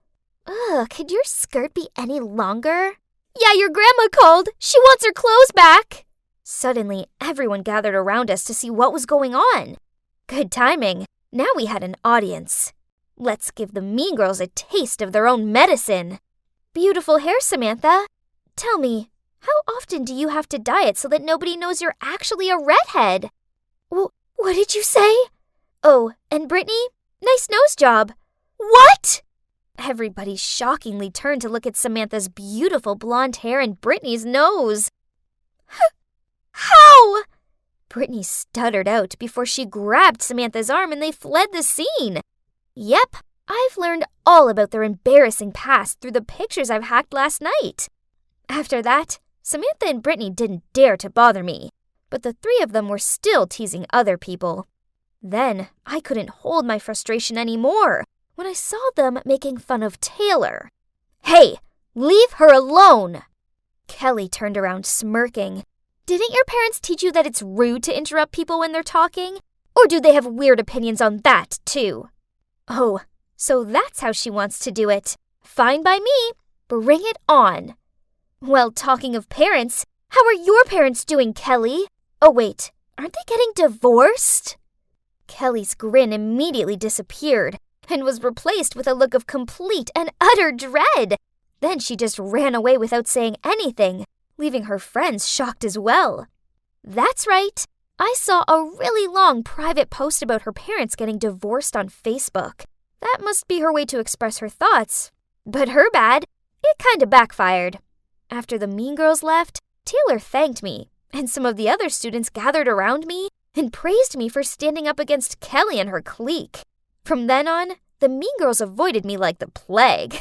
Ugh, could your skirt be any longer? Yeah, your grandma called. She wants her clothes back. Suddenly, everyone gathered around us to see what was going on. Good timing. Now we had an audience. Let's give the mean girls a taste of their own medicine. Beautiful hair, Samantha. Tell me, how often do you have to dye it so that nobody knows you're actually a redhead? What did you say? Oh, and Brittany, nice nose job. What? Everybody shockingly turned to look at Samantha's beautiful blonde hair and Brittany's nose. How? Brittany stuttered out before she grabbed Samantha's arm and they fled the scene. Yep, I've learned all about their embarrassing past through the pictures I've hacked last night. After that, Samantha and Brittany didn't dare to bother me, but the three of them were still teasing other people. Then I couldn't hold my frustration anymore when I saw them making fun of Taylor. Hey, leave her alone! Kelly turned around smirking. Didn't your parents teach you that it's rude to interrupt people when they're talking? Or do they have weird opinions on that, too? Oh, so that's how she wants to do it. Fine by me. Bring it on. Well, talking of parents, how are your parents doing, Kelly? Oh, wait, aren't they getting divorced? Kelly's grin immediately disappeared and was replaced with a look of complete and utter dread. Then she just ran away without saying anything, leaving her friends shocked as well. That's right. I saw a really long private post about her parents getting divorced on Facebook. That must be her way to express her thoughts. But her bad. It kinda backfired. After the mean girls left, Taylor thanked me, and some of the other students gathered around me and praised me for standing up against Kelly and her clique. From then on, the mean girls avoided me like the plague.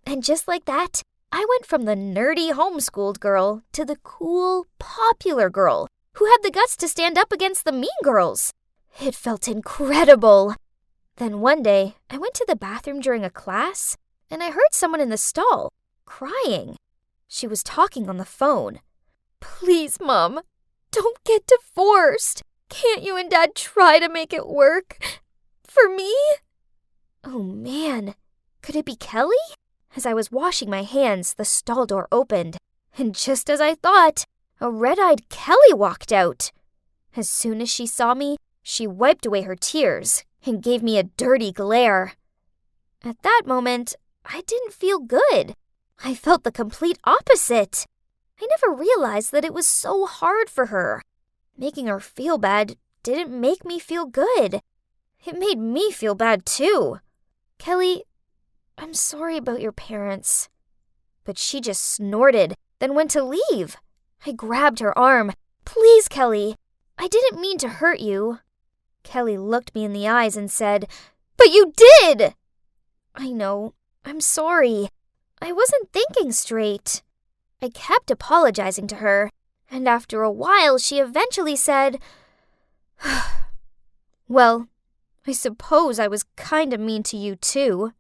And just like that, I went from the nerdy homeschooled girl to the cool, popular girl who had the guts to stand up against the mean girls. It felt incredible. Then one day, I went to the bathroom during a class, and I heard someone in the stall crying. She was talking on the phone. Please, Mom, don't get divorced. Can't you and Dad try to make it work? For me? Oh man, could it be Kelly? As I was washing my hands, the stall door opened, and just as I thought, a red-eyed Kelly walked out. As soon as she saw me, She wiped away her tears and gave me a dirty glare. At that moment, I didn't feel good. I felt the complete opposite. I never realized that it was so hard for her. Making her feel bad didn't make me feel good. It made me feel bad too. Kelly, I'm sorry about your parents. But she just snorted, then went to leave. I grabbed her arm. Please, Kelly, I didn't mean to hurt you. Kelly looked me in the eyes and said, But you did! I know. I'm sorry. I wasn't thinking straight. I kept apologizing to her, and after a while she eventually said, Well, I suppose I was kinda mean to you too.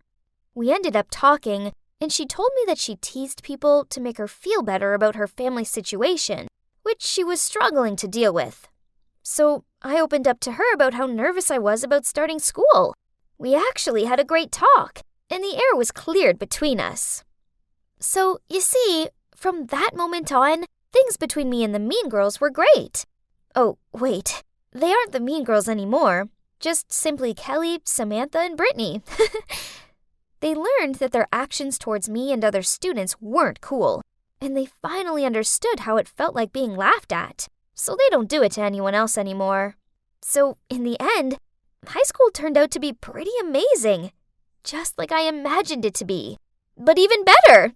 We ended up talking, and she told me that she teased people to make her feel better about her family situation, which she was struggling to deal with. So I opened up to her about how nervous I was about starting school. We actually had a great talk, and the air was cleared between us. So, you see, from that moment on, things between me and the mean girls were great. Oh, wait, they aren't the mean girls anymore, just simply Kelly, Samantha, and Brittany. They learned that their actions towards me and other students weren't cool, and they finally understood how it felt like being laughed at, so they don't do it to anyone else anymore. So, in the end, high school turned out to be pretty amazing, just like I imagined it to be, but even better.